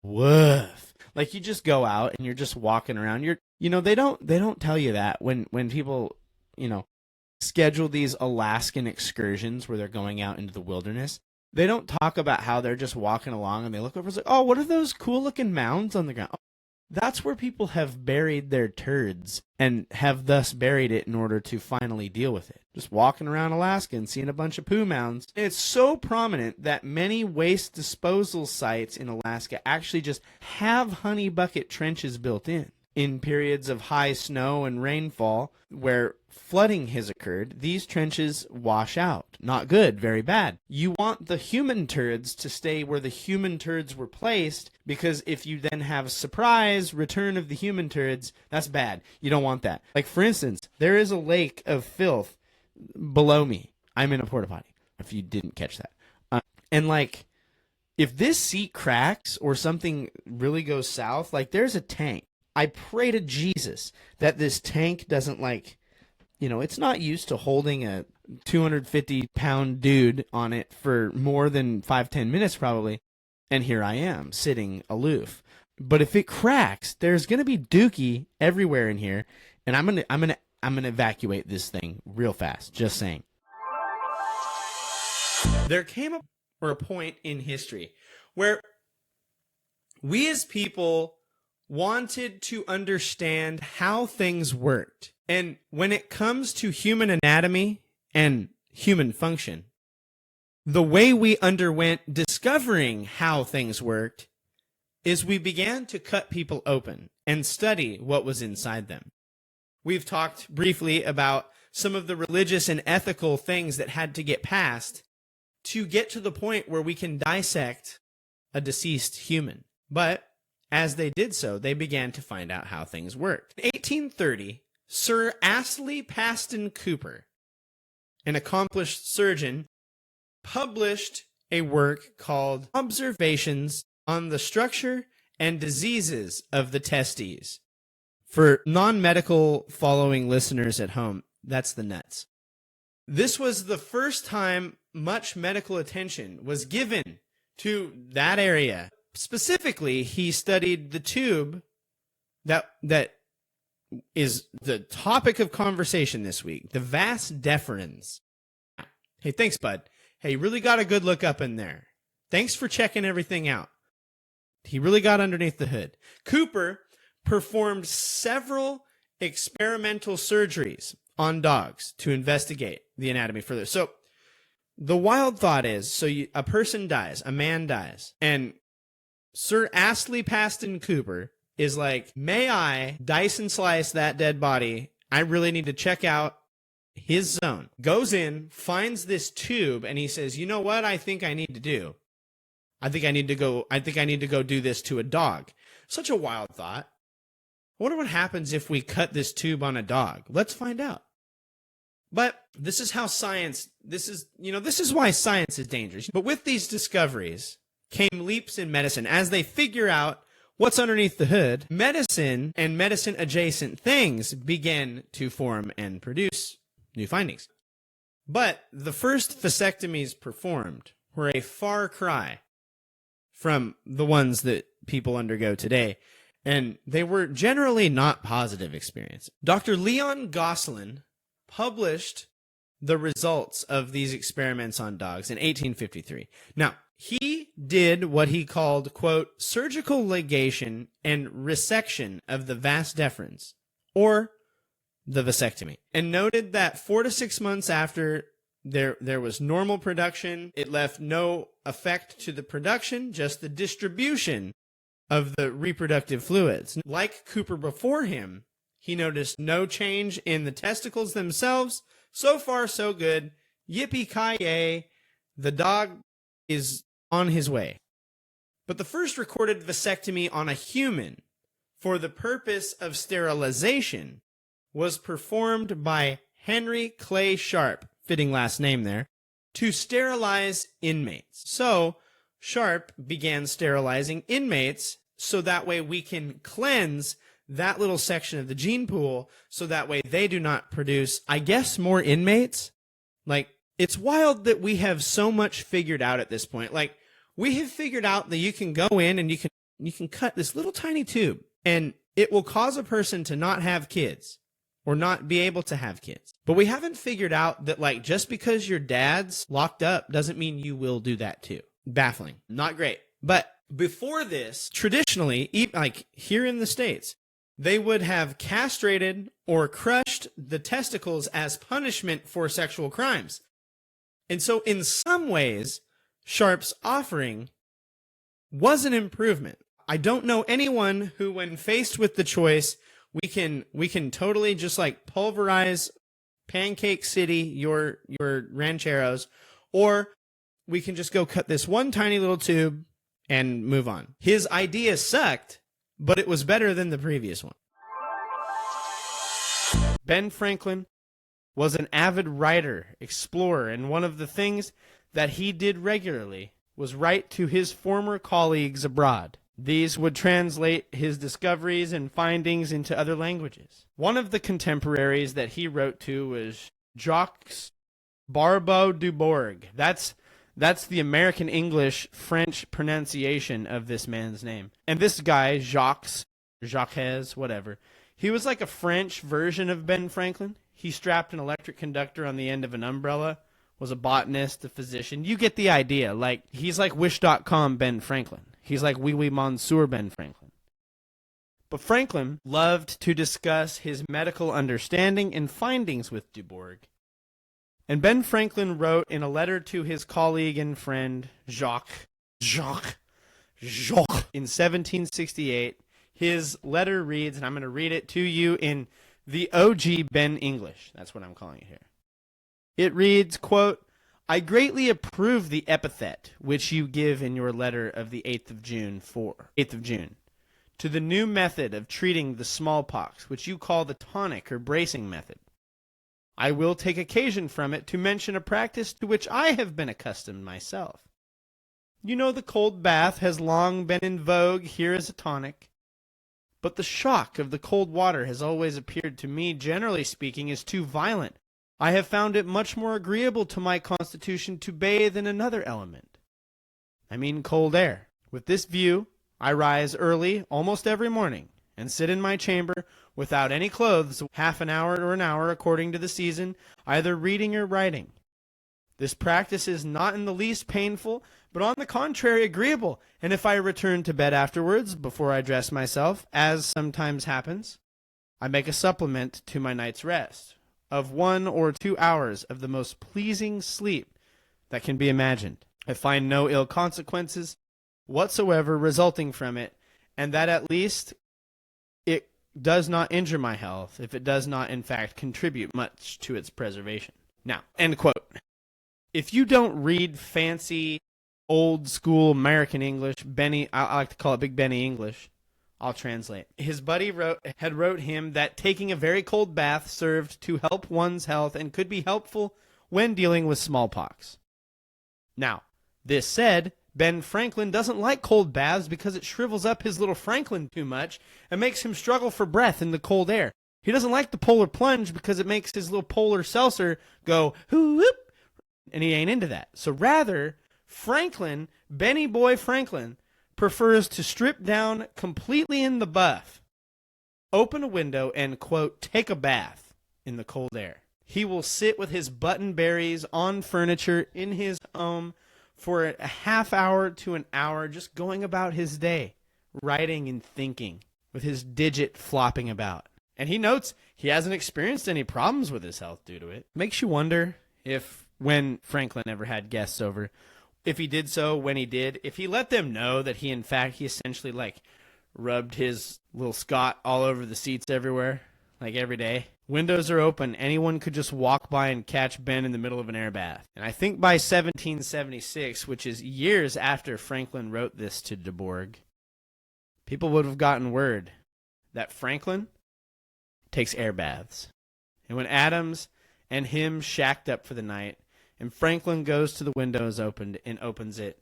Woof. Like, you just go out and you're just walking around. They don't tell you that when people, schedule these Alaskan excursions where they're going out into the wilderness. They don't talk about how they're just walking along and they look over and say, oh, what are those cool looking mounds on the ground? That's where people have buried their turds and have thus buried it in order to finally deal with it. Just walking around Alaska and seeing a bunch of poo mounds. It's so prominent that many waste disposal sites in Alaska actually just have honey bucket trenches built in periods of high snow and rainfall where flooding has occurred. These trenches wash out. Not good, very bad. You want the human turds to stay where the human turds were placed, because if you then have surprise return of the human turds, that's bad. You don't want that. Like, for instance, there is a lake of filth below me. I'm in a porta potty, if you didn't catch that. And like, if this seat cracks or something really goes south, like, there's a tank. I pray to Jesus that this tank doesn't, like, it's not used to holding a 250-pound dude on it for more than 5-10 minutes probably, and here I am sitting aloof. But if it cracks, there's gonna be dookie everywhere in here, and I'm gonna evacuate this thing real fast. Just saying. There came a point in history where we as people wanted to understand how things worked. And when it comes to human anatomy and human function, the way we underwent discovering how things worked is we began to cut people open and study what was inside them. We've talked briefly about some of the religious and ethical things that had to get past to get to the point where we can dissect a deceased human. But as they did so, they began to find out how things worked. In 1830, Sir Astley Paston Cooper, an accomplished surgeon, published a work called Observations on the Structure and Diseases of the Testes. For non-medical following listeners at home, that's the nuts. This was the first time much medical attention was given to that area. Specifically, he studied the tube that is the topic of conversation this week, the vas deferens. Hey, thanks, bud. Hey, you really got a good look up in there. Thanks for checking everything out. He really got underneath the hood. Cooper performed several experimental surgeries on dogs to investigate the anatomy further. So the wild thought is, a person dies, a man dies, and Sir Astley Paston Cooper is like, may I dice and slice that dead body? I really need to check out his zone. Goes in, finds this tube, and he says, you know what I think I need to do? I think I need to go do this to a dog. Such a wild thought. I wonder what happens if we cut this tube on a dog. Let's find out. But this is how science, this is why science is dangerous. But with these discoveries came leaps in medicine. As they figure out what's underneath the hood, medicine and medicine adjacent things began to form and produce new findings. But the first vasectomies performed were a far cry from the ones that people undergo today. And they were generally not positive experiences. Dr. Leon Gosselin published the results of these experiments on dogs in 1853. Now, he did what he called, quote, surgical ligation and resection of the vas deferens, or the vasectomy, and noted that 4 to 6 months after there was normal production, it left no effect to the production, just the distribution of the reproductive fluids. Like Cooper before him, he noticed no change in the testicles themselves. So far, so good. Yippee-ki-yay. The dog is on his way. But the first recorded vasectomy on a human for the purpose of sterilization was performed by Henry Clay Sharp, fitting last name there, to sterilize inmates. So Sharp began sterilizing inmates so that way we can cleanse that little section of the gene pool so that way they do not produce, I guess, more inmates. Like, it's wild that we have so much figured out at this point. Like, we have figured out that you can go in and you can cut this little tiny tube and it will cause a person to not have kids or not be able to have kids. But we haven't figured out that, like, just because your dad's locked up doesn't mean you will do that too. Baffling. Not great. But before this, traditionally, like here in the States, they would have castrated or crushed the testicles as punishment for sexual crimes. And so in some ways, Sharp's offering was an improvement. I don't know anyone who, when faced with the choice, we can totally just like pulverize Pancake City, your rancheros, or we can just go cut this one tiny little tube and move on. His idea sucked, but it was better than the previous one. Ben Franklin was an avid writer, explorer, and one of the things that he did regularly was write to his former colleagues abroad. These would translate his discoveries and findings into other languages. One of the contemporaries that he wrote to was Jacques Barbeau du Bourg. That's the American English French pronunciation of this man's name. And this guy, Jacques, whatever, he was like a French version of Ben Franklin. He strapped an electric conductor on the end of an umbrella, was a botanist, a physician. You get the idea. Like, he's like Wish.com Ben Franklin. He's like Wee Wee Monsieur Ben Franklin. But Franklin loved to discuss his medical understanding and findings with Dubourg. And Ben Franklin wrote in a letter to his colleague and friend Jacques in 1768. His letter reads, and I'm going to read it to you in the OG Ben English. That's what I'm calling it here. It reads, quote, I greatly approve the epithet which you give in your letter of the 8th of June. to the new method of treating the smallpox, which you call the tonic or bracing method. I will take occasion from it to mention a practice to which I have been accustomed myself. You know the cold bath has long been in vogue here as a tonic, but the shock of the cold water has always appeared to me, generally speaking, as too violent. I have found it much more agreeable to my constitution to bathe in another element. I mean cold air. With this view, I rise early almost every morning and sit in my chamber without any clothes, half an hour or an hour according to the season, either reading or writing. This practice is not in the least painful, but on the contrary agreeable, and if I return to bed afterwards, before I dress myself, as sometimes happens, I make a supplement to my night's rest of 1 or 2 hours of the most pleasing sleep that can be imagined. I find no ill consequences whatsoever resulting from it, and that at least it does not injure my health if it does not in fact contribute much to its preservation. Now, end quote. If you don't read fancy, old-school American English, I like to call it Big Benny English, I'll translate. His buddy had wrote him that taking a very cold bath served to help one's health and could be helpful when dealing with smallpox. Now, this said, Ben Franklin doesn't like cold baths because it shrivels up his little Franklin too much and makes him struggle for breath in the cold air. He doesn't like the polar plunge because it makes his little polar seltzer go whoop, and he ain't into that. So rather, Franklin, Benny Boy Franklin, prefers to strip down completely in the buff, open a window, and, quote, take a bath in the cold air. He will sit with his button berries on furniture in his home for a half hour to an hour, just going about his day, writing and thinking, with his digit flopping about. And he notes he hasn't experienced any problems with his health due to it. Makes you wonder if, when Franklin ever had guests over, if he did so when he did, if he let them know that he essentially like rubbed his little Scott all over the seats everywhere, like every day. Windows are open. Anyone could just walk by and catch Ben in the middle of an air bath. And I think by 1776, which is years after Franklin wrote this to de Bourgh, people would have gotten word that Franklin takes air baths. And when Adams and him shacked up for the night, and Franklin goes to the windows opened and opens it,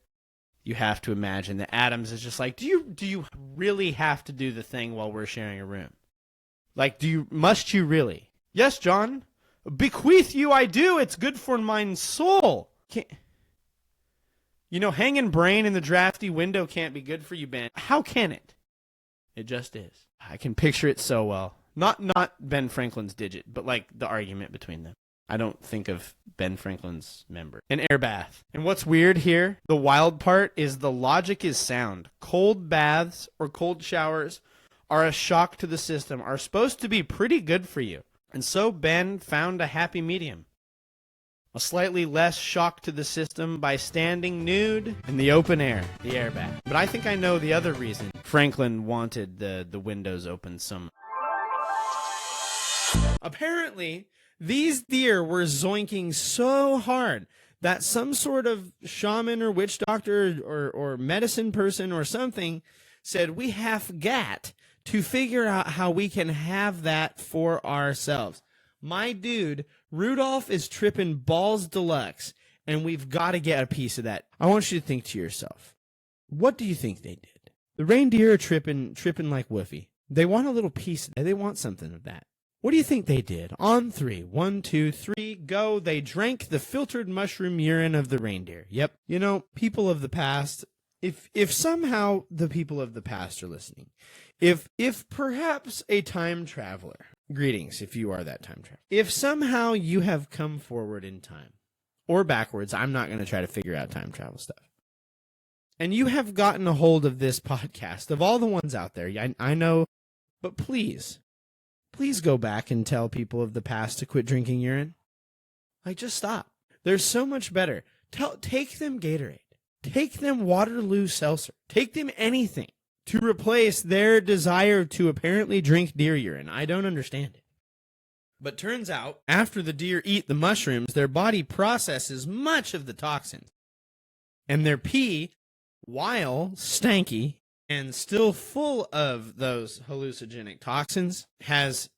you have to imagine that Adams is just like, do you really have to do the thing while we're sharing a room? Like, must you really? Yes, John. Bequeath you I do. It's good for mine soul. Hanging brain in the drafty window can't be good for you, Ben. How can it? It just is. I can picture it so well. Not Ben Franklin's digit, but like the argument between them. I don't think of Ben Franklin's member. An air bath. And what's weird here, the wild part, is the logic is sound. Cold baths or cold showers are a shock to the system, are supposed to be pretty good for you. And so Ben found a happy medium. A slightly less shock to the system by standing nude in the open air, the air bath. But I think I know the other reason Franklin wanted the windows open some. Apparently, these deer were zoinking so hard that some sort of shaman or witch doctor or medicine person or something said, we have got to figure out how we can have that for ourselves. My dude, Rudolph is tripping balls deluxe, and we've got to get a piece of that. I want you to think to yourself, what do you think they did? The reindeer are tripping like Woofy. They want a little piece of that. They want something of that. What do you think they did? On 3, 1, 2, 3, go. They drank the filtered mushroom urine of the reindeer. Yep. People of the past, if somehow the people of the past are listening, if perhaps a time traveler, greetings if you are that time traveler, if somehow you have come forward in time, or backwards, I'm not going to try to figure out time travel stuff, and you have gotten a hold of this podcast, of all the ones out there, I know, but please go back and tell people of the past to quit drinking urine. Like, just stop. They're so much better. Take them Gatorade. Take them Waterloo Seltzer. Take them anything to replace their desire to apparently drink deer urine. I don't understand it. But turns out, after the deer eat the mushrooms, their body processes much of the toxins. And their pee, while stanky and still full of those hallucinogenic toxins, has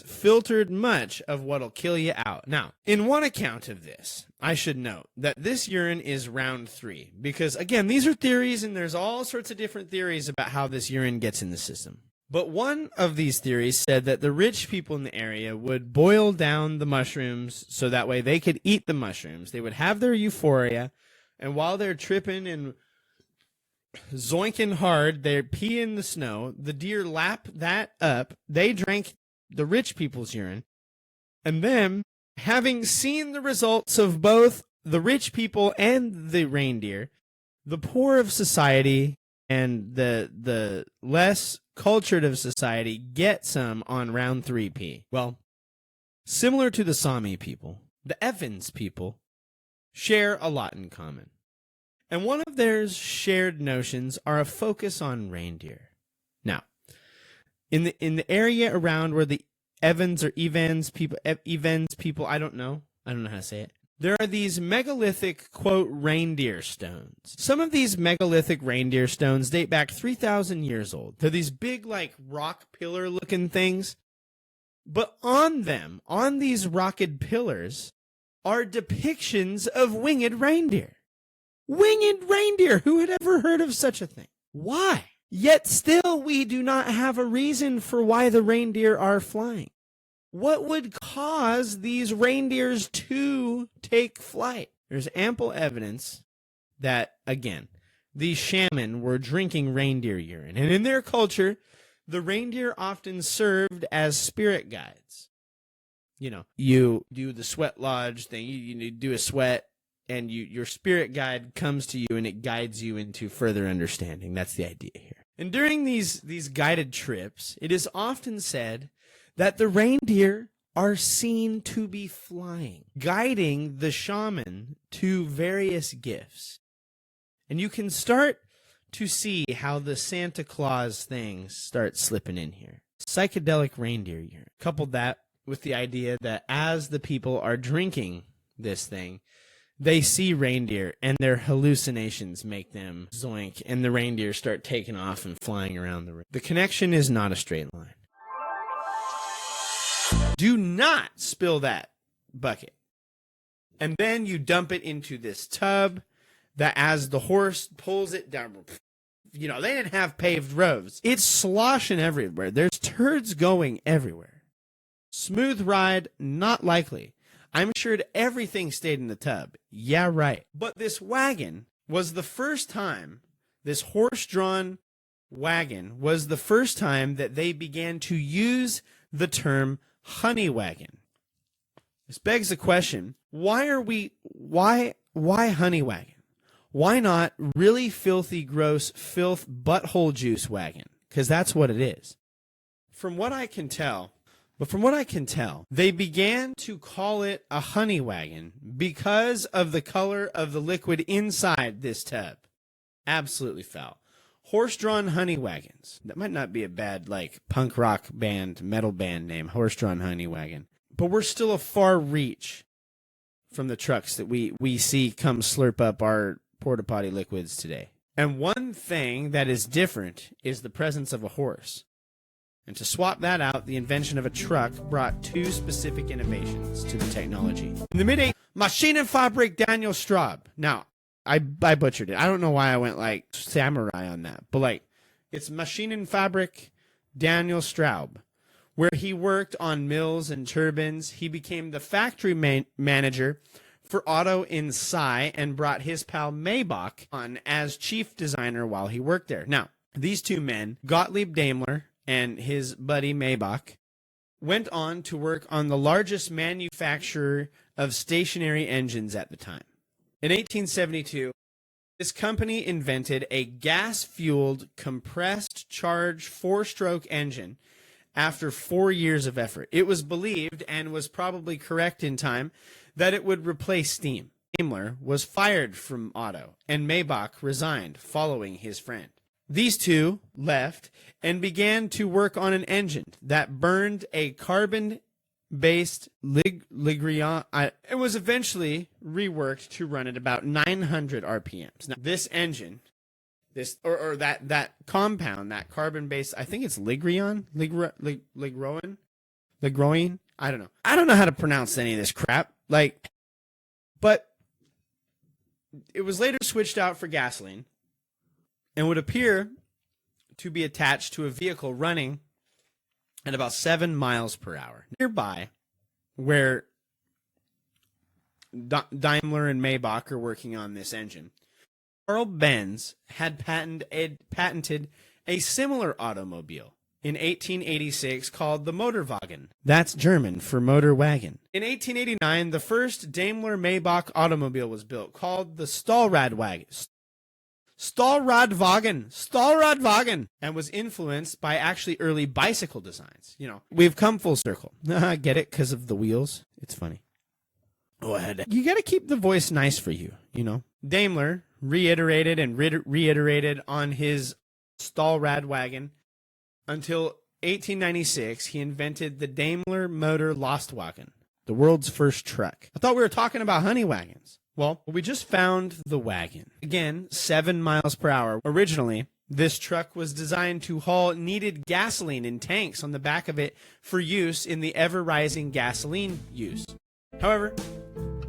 filtered much of what'll kill you out. Now, in one account of this, I should note that this urine is round 3, because again, these are theories and there's all sorts of different theories about how this urine gets in the system. But one of these theories said that the rich people in the area would boil down the mushrooms so that way they could eat the mushrooms. They would have their euphoria, and while they're tripping and zoinking hard, they're peeing in the snow, the deer lap that up, they drank the rich people's urine, and then, having seen the results of both the rich people and the reindeer, the poor of society and the less cultured of society get some on round 3P. Well, similar to the Sami people, the Evans people share a lot in common. And one of their shared notions are a focus on reindeer. Now, in the area around where the Evans people, I don't know how to say it. There are these megalithic, quote, reindeer stones. Some of these megalithic reindeer stones date back 3,000 years old. They're these big, like, rock pillar-looking things. But on them, on these rocked pillars, are depictions of winged reindeer. Winged reindeer! Who had ever heard of such a thing? Why? Yet still we do not have a reason for why the reindeer are flying. What would cause these reindeers to take flight? There's ample evidence that, again, these shaman were drinking reindeer urine. And in their culture, the reindeer often served as spirit guides. You know, you do the sweat lodge thing, you do a sweat, and your spirit guide comes to you and it guides you into further understanding. That's the idea here. And during these guided trips, it is often said that the reindeer are seen to be flying, guiding the shaman to various gifts. And you can start to see how the Santa Claus things start slipping in here. Psychedelic reindeer urine. Couple that with the idea that as the people are drinking this thing, they see reindeer and their hallucinations make them zoink, and the reindeer start taking off and flying around the room. The connection is not a straight line. Do not spill that bucket. And then you dump it into this tub that as the horse pulls it down, you know, they didn't have paved roads. It's sloshing everywhere. There's turds going everywhere. Smooth ride, not likely. I'm sure everything stayed in the tub. Yeah, right. But this wagon was the first time, this horse-drawn wagon was the first time that they began to use the term honey wagon. This begs the question, why honey wagon? Why not really filthy, gross, filth, butthole juice wagon? Because that's what it is. From what I can tell, they began to call it a honey wagon because of the color of the liquid inside this tub. Absolutely foul. Horse-drawn honey wagons. That might not be a bad, like, punk rock band, metal band name, horse-drawn honey wagon. But we're still a far reach from the trucks that we see come slurp up our porta-potty liquids today. And one thing that is different is the presence of a horse. And to swap that out, the invention of a truck brought two specific innovations to the technology. In the mid-80s, Maschinenfabrik Daniel Straub. Now, I butchered it. I don't know why I went like samurai on that. But like, it's Maschinenfabrik Daniel Straub, where he worked on mills and turbines. He became the factory manager for Otto in Sai and brought his pal Maybach on as chief designer while he worked there. Now, these two men, Gottlieb Daimler and his buddy Maybach, went on to work on the largest manufacturer of stationary engines at the time. In 1872, this company invented a gas-fueled, compressed charge four-stroke engine after 4 years of effort. It was believed, and was probably correct in time, that it would replace steam. Daimler was fired from Otto, and Maybach resigned following his friend. These two left and began to work on an engine that burned a carbon-based ligrion. It was eventually reworked to run at about 900 RPMs. Now, this engine This or that compound, that carbon based, I think it's Ligroin. I don't know. I don't know how to pronounce any of this crap. But it was later switched out for gasoline and would appear to be attached to a vehicle running at about 7 miles per hour. Nearby, where Daimler and Maybach are working on this engine, Carl Benz had patented a similar automobile in 1886 called the Motorwagen. That's German for motor wagon. In 1889, the first Daimler Maybach automobile was built, called the Stahlradwagen, and was influenced by actually early bicycle designs. You know, we've come full circle. Get it? Because of the wheels? It's funny. You got to keep the voice nice for you, you know. Daimler reiterated and reiterated on his Stahlradwagen until 1896. He invented the Daimler Motor Lastwagen, the world's first truck. I thought we were talking about honey wagons. Well, we just found the wagon. Again, 7 miles per hour. Originally, this truck was designed to haul needed gasoline in tanks on the back of it for use in the ever-rising gasoline use. However,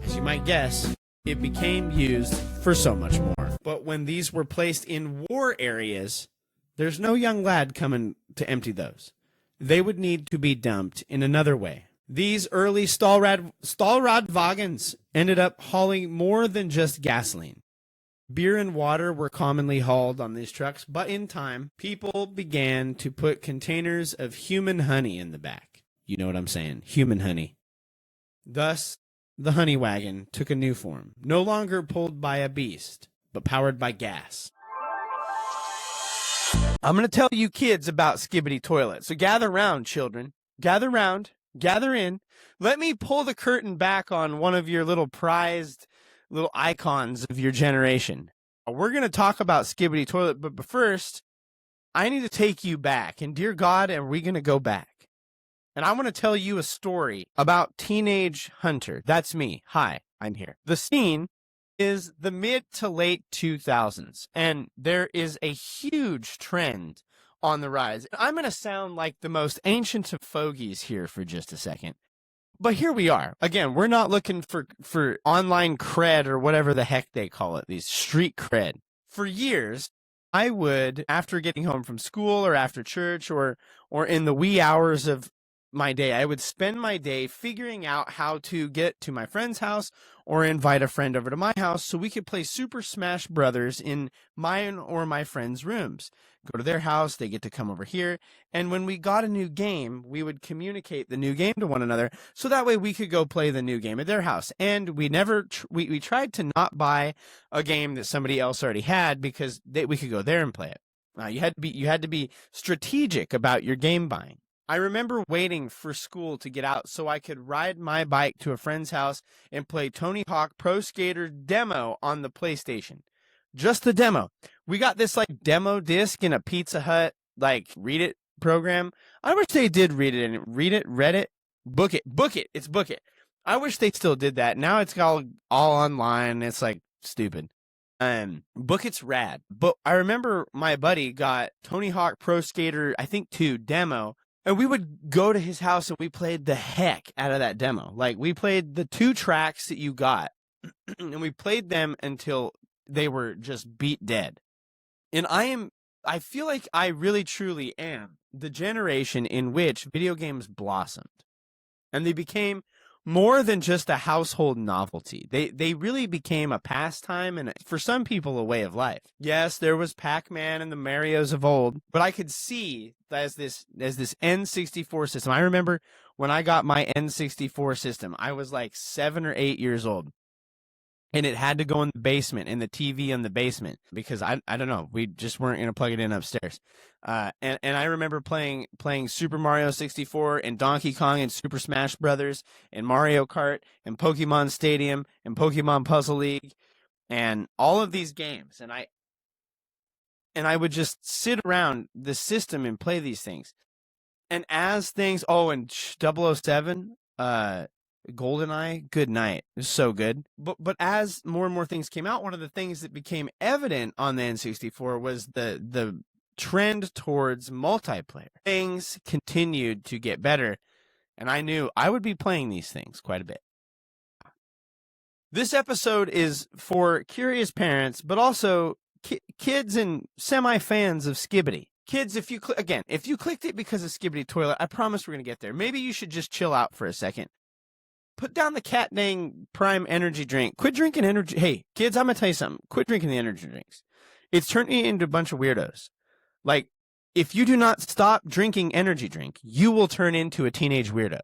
as you might guess, it became used for so much more. But when these were placed in war areas, there's no young lad coming to empty those. They would need to be dumped in another way. These early Stahlradwagens ended up hauling more than just gasoline. Beer and water were commonly hauled on these trucks, but in time, people began to put containers of human honey in the back. You know what I'm saying? Human honey. Thus, the honey wagon took a new form, no longer pulled by a beast, but powered by gas. I'm going to tell you kids about Skibbity Toilet. So gather round, children. Gather round. Gather in. Let me pull the curtain back on one of your little prized little icons of your generation. We're going to talk about Skibbity Toilet, but first, I need to take you back. And dear God, are we going to go back? And I want to tell you a story about Teenage Hunter. That's me. Hi, I'm here. The scene is the mid to late 2000s, and there is a huge trend on the rise. I'm going to sound like the most ancient of fogies here for just a second. But here we are. Again, we're not looking for online cred or whatever the heck they call it, these street cred. For years, I would, after getting home from school or after church or in the wee hours of my day, I would spend my day figuring out how to get to my friend's house or invite a friend over to my house so we could play Super Smash Brothers in mine or my friend's rooms. Go to their house, they get to come over here, and when we got a new game, we would communicate the new game to one another so that way we could go play the new game at their house. And we never we tried to not buy a game that somebody else already had because we could go there and play it. You had to be strategic about your game buying. I remember waiting for school to get out so I could ride my bike to a friend's house and play Tony Hawk Pro Skater demo on the PlayStation. Just the demo. We got this demo disc in a Pizza Hut read it program. I wish they did read it book it. It's book it. I wish they still did that. Now it's all online. It's stupid. Book It's rad. But I remember my buddy got Tony Hawk Pro Skater, I think 2 demo. And we would go to his house and we played the heck out of that demo. We played the 2 tracks that you got and we played them until they were just beat dead. And I feel like I really truly am the generation in which video games blossomed. And they became more than just a household novelty. They really became a pastime and, for some people, a way of life. Yes, there was Pac-Man and the Marios of old, but I could see as this N64 system. I remember when I got my N64 system, I was 7 or 8 years old. And it had to go in the basement, in the TV in the basement, because I don't know, we just weren't going to plug it in upstairs. And I remember playing Super Mario 64 and Donkey Kong and Super Smash Brothers and Mario Kart and Pokemon Stadium and Pokemon Puzzle League and all of these games. And I would just sit around the system and play these things. And as things, and 007, GoldenEye, good night. It was so good. But as more and more things came out, one of the things that became evident on the N64 was the trend towards multiplayer. Things continued to get better, and I knew I would be playing these things quite a bit. This episode is for curious parents, but also kids and semi-fans of Skibbity. Kids, if you clicked it because of Skibbity Toilet, I promise we're going to get there. Maybe you should just chill out for a second. Put down the cat dang Prime energy drink. Quit drinking energy. Hey, kids, I'm going to tell you something. Quit drinking the energy drinks. It's turning you into a bunch of weirdos. Like, if you do not stop drinking energy drink, you will turn into a teenage weirdo.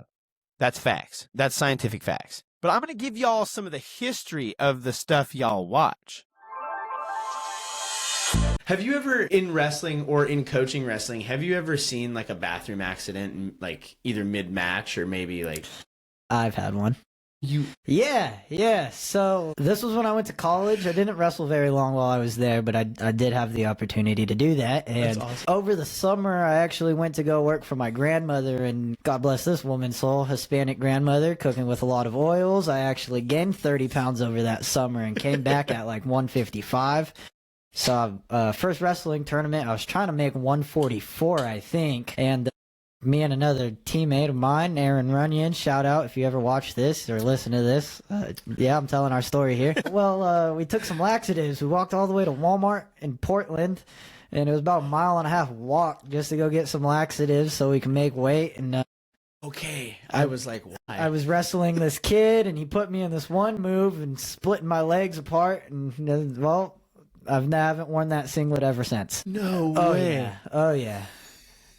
That's facts. That's scientific facts. But I'm going to give y'all some of the history of the stuff y'all watch. Have you ever, in wrestling or in coaching wrestling, have you ever seen like a bathroom accident, like either mid-match or maybe like... I've had one. Yeah. So this was when I went to college. I didn't wrestle very long while I was there, but I did have the opportunity to do that. And awesome. Over the summer, I actually went to go work for my grandmother, and God bless this woman's soul, Hispanic grandmother, cooking with a lot of oils. I actually gained 30 pounds over that summer and came back at like 155. So first wrestling tournament, I was trying to make 144, I think, and me and another teammate of mine, Aaron Runyon, shout out if you ever watch this or listen to this. Yeah, I'm telling our story here. Well, we took some laxatives. We walked all the way to Walmart in Portland, and it was about a 1.5 mile walk just to go get some laxatives so we can make weight. And okay, I was like, why? I was wrestling this kid, and he put me in this one move and splitting my legs apart, and well, I haven't worn that singlet ever since. No way. Yeah. Oh yeah.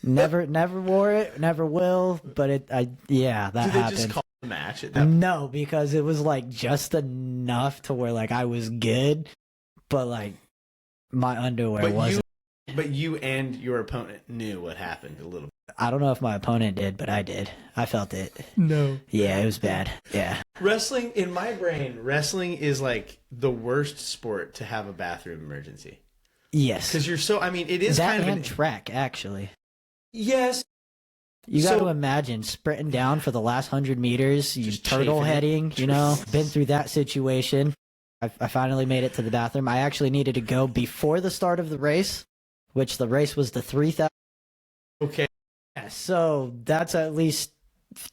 Never wore it, never will, but that happened. Did they just call the match at that point? No, because it was like just enough to where like I was good, but like my underwear wasn't. But you and your opponent knew what happened a little bit. I don't know if my opponent did, but I did. I felt it. No. Yeah, it was bad. Yeah. Wrestling, in my brain, wrestling is like the worst sport to have a bathroom emergency. Yes. Because you're so, I mean, it is that kind of and track, actually. Yes. You got to imagine sprinting down for the last 100 meters, you Just turtle chafing it. heading, you know, been through that situation. I finally made it to the bathroom. I actually needed to go before the start of the race, which the race was the 3,000. Okay. Yeah, so that's at least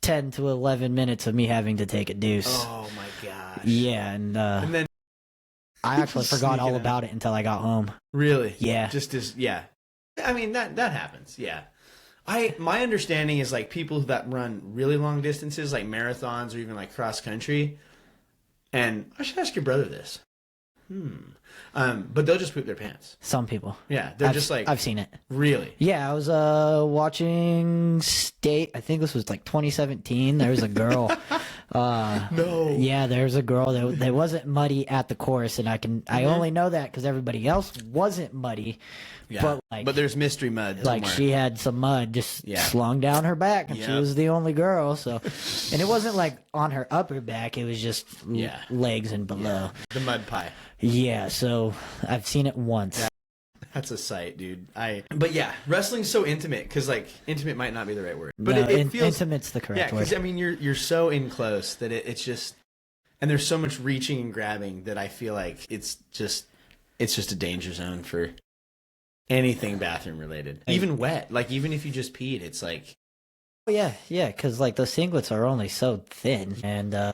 10 to 11 minutes of me having to take a deuce. Oh my gosh. Yeah, and then I actually forgot all sneaking out. about it until I got home. Really? Yeah. Just as, yeah. I mean, that happens. Yeah. My understanding is like people that run really long distances, like marathons or even like cross country. And I should ask your brother this. But they'll just poop their pants. Some people. Yeah. They're just like, I've seen it. Really? Yeah, I was watching State. I think this was like 2017. There was a girl. No. Yeah, there's a girl that wasn't muddy at the course, and I only know that because everybody else wasn't muddy. Yeah. But there's mystery mud. like somewhere. she had some mud just slung down her back, and she Yep. was the only girl. So, and it wasn't like on her upper back; it was just legs and below. The mud pie. Yeah, so I've seen it once. Yeah. That's a sight, dude. But yeah, wrestling's so intimate because like intimate might not be the right word, but No, it feels intimate's the correct yeah. Because word. I mean, you're so in close that it's just, and there's so much reaching and grabbing that I feel like it's just a danger zone for anything bathroom related, even wet. Like even if you just peed, it's like Yeah, because like the singlets are only so thin, and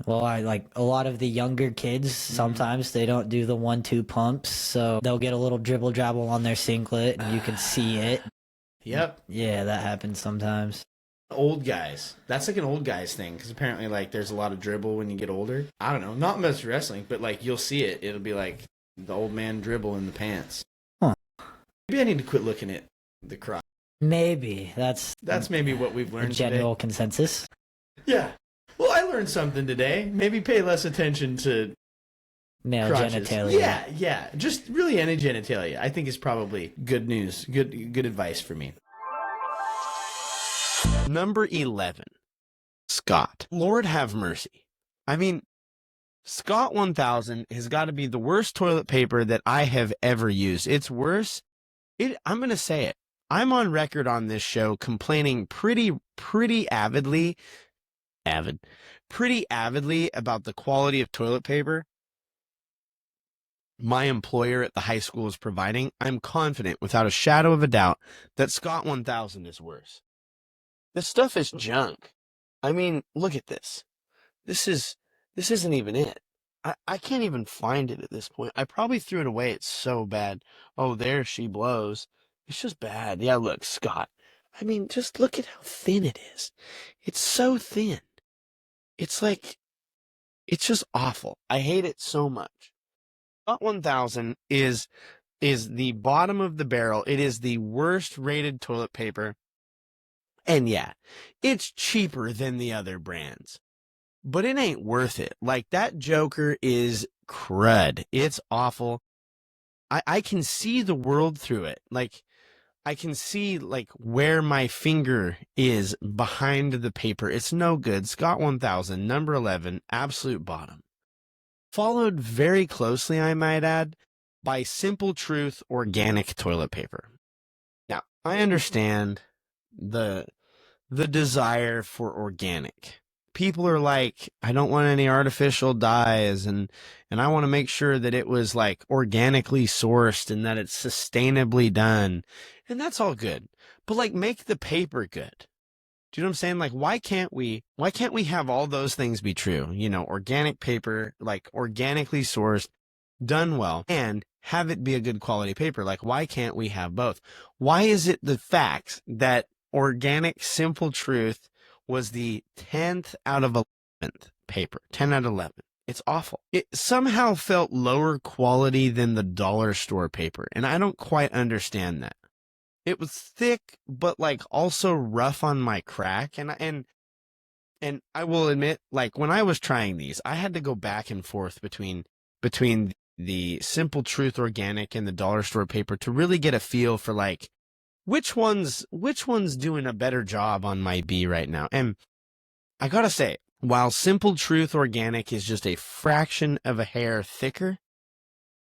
well, I like a lot of the younger kids. Sometimes they don't do the 1-2 pumps, so they'll get a little dribble drabble on their singlet, and you can see it. Yep. Yeah, that happens sometimes. Old guys. That's like an old guys thing because apparently like there's a lot of dribble when you get older. I don't know, not much wrestling, but like you'll see it. It'll be like the old man dribble in the pants. Huh. Maybe I need to quit looking at the crotch. Maybe that's maybe what we've a learned general consensus. today. Yeah. Well, I learned something today. Maybe pay less attention to Male crotches. genitalia. Yeah. Just really any genitalia. I think is probably good news. Good advice for me. Number 11. Scott. Lord have mercy. I mean, Scott 1000 has got to be the worst toilet paper that I have ever used. It's worse. I'm going to say it. I'm on record on this show complaining pretty avidly pretty avidly about the quality of toilet paper my employer at the high school is providing, I'm confident without a shadow of a doubt that Scott 1000 is worse. This stuff is junk. I mean, look at this. This isn't even it. I can't even find it at this point. I probably threw it away. It's so bad. Oh, there she blows. It's just bad. Yeah, look, Scott. I mean, just look at how thin it is. It's so thin. It's just awful. I hate it so much. Scott 1000 is the bottom of the barrel. It is the worst rated toilet paper. And yeah, it's cheaper than the other brands. But it ain't worth it. Like, that Joker is crud. It's awful. I can see the world through it. Like, I can see, like, where my finger is behind the paper. It's no good. Scott 1000, number 11, absolute bottom. Followed very closely, I might add, by Simple Truth organic toilet paper. Now, I understand the desire for organic. People are like, I don't want any artificial dyes, and I want to make sure that it was like organically sourced and that it's sustainably done. And that's all good. But like, make the paper good. Do you know what I'm saying? Like, why can't we have all those things be true? You know, organic paper, like organically sourced, done well, and have it be a good quality paper. Like, why can't we have both? Why is it the fact that organic Simple Truth was the 10th out of 11th paper? 10 out of 11. It's awful. It somehow felt lower quality than the dollar store paper, and I don't quite understand that. It was thick, but like also rough on my crack, and I will admit, like, when I was trying these, I had to go back and forth between the Simple Truth organic and the dollar store paper to really get a feel for like which one's doing a better job on my B right now. And I gotta say, while Simple Truth organic is just a fraction of a hair thicker,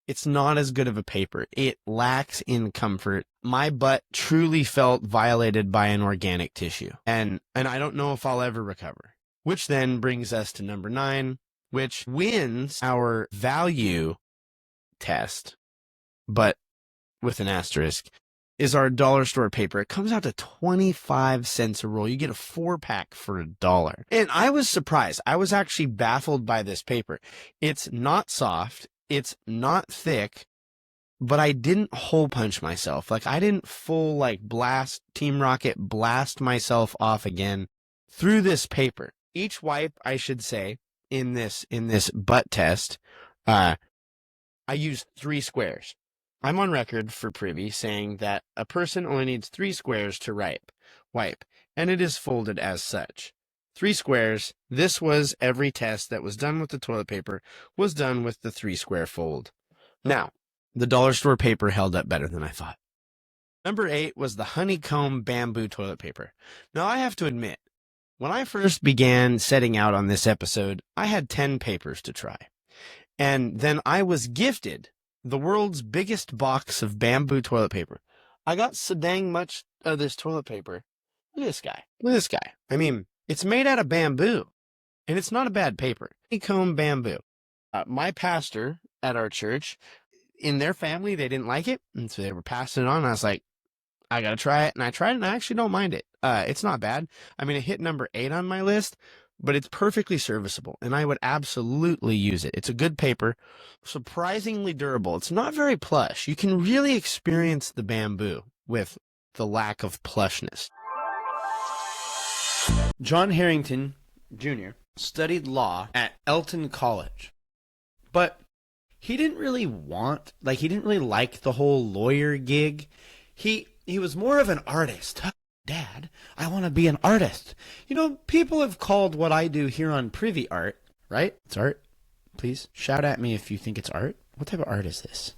it's not as good of a paper. It lacks in comfort. My butt truly felt violated by an organic tissue. And I don't know if I'll ever recover. Which then brings us to number 9, which wins our value test, but with an asterisk, is our dollar store paper. It comes out to 25 cents a roll. You get a 4-pack for $1. And I was surprised. I was actually baffled by this paper. It's not soft. It's not thick, but I didn't hole punch myself. Like, I didn't full, like, Team Rocket blast myself off again through this paper. Each wipe, I should say, in this butt test, I used 3 squares. I'm on record for Privy saying that a person only needs 3 squares to wipe, and it is folded as such. 3 squares. This was every test that was done with the toilet paper was done with the 3-square fold. Now, the dollar store paper held up better than I thought. Number 8 was the honeycomb bamboo toilet paper. Now, I have to admit, when I first began setting out on this episode, I had 10 papers to try. And then I was gifted the world's biggest box of bamboo toilet paper. I got so dang much of this toilet paper. Look at this guy. Look at this guy. I mean, it's made out of bamboo, and it's not a bad paper. Honeycomb bamboo. My pastor at our church, in their family, they didn't like it, and so they were passing it on. I was like, I gotta try it, and I tried it, and I actually don't mind it. It's not bad. I mean, it hit number 8 on my list, but it's perfectly serviceable, and I would absolutely use it. It's a good paper, surprisingly durable. It's not very plush. You can really experience the bamboo with the lack of plushness. John Harrington Jr. studied law at Elton College, but he didn't really like the whole lawyer gig. He was more of an artist. Dad, I want to be an artist. You know, people have called what I do here on Privy art, right? It's art. Please shout at me if you think it's art. What type of art is this?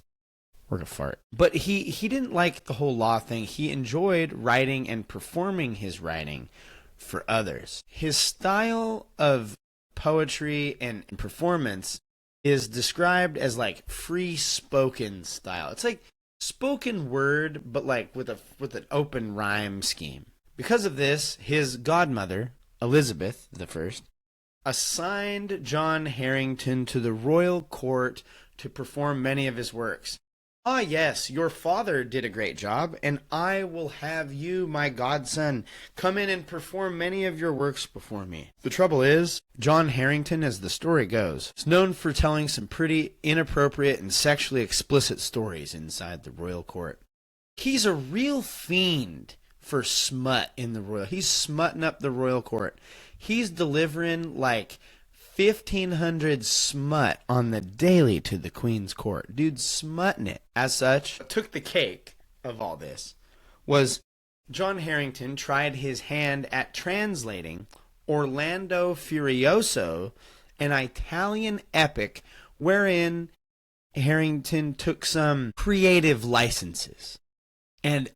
We're gonna fart. But he didn't like the whole law thing. He enjoyed writing and performing his writing for others. His style of poetry and performance is described as like free spoken style. It's like spoken word, but like with an open rhyme scheme. Because of this, his godmother Elizabeth I, assigned John Harrington to the royal court to perform many of his works. Ah, yes, your father did a great job, and I will have you, my godson, come in and perform many of your works before me. The trouble is, John Harrington, as the story goes, is known for telling some pretty inappropriate and sexually explicit stories inside the royal court. He's a real fiend for smut in the royal. He's smutting up the royal court. He's delivering like 1,500 smut on the daily to the Queen's court. Dude, smutting it. As such, what took the cake of all this was John Harrington tried his hand at translating Orlando Furioso, an Italian epic wherein Harrington took some creative licenses and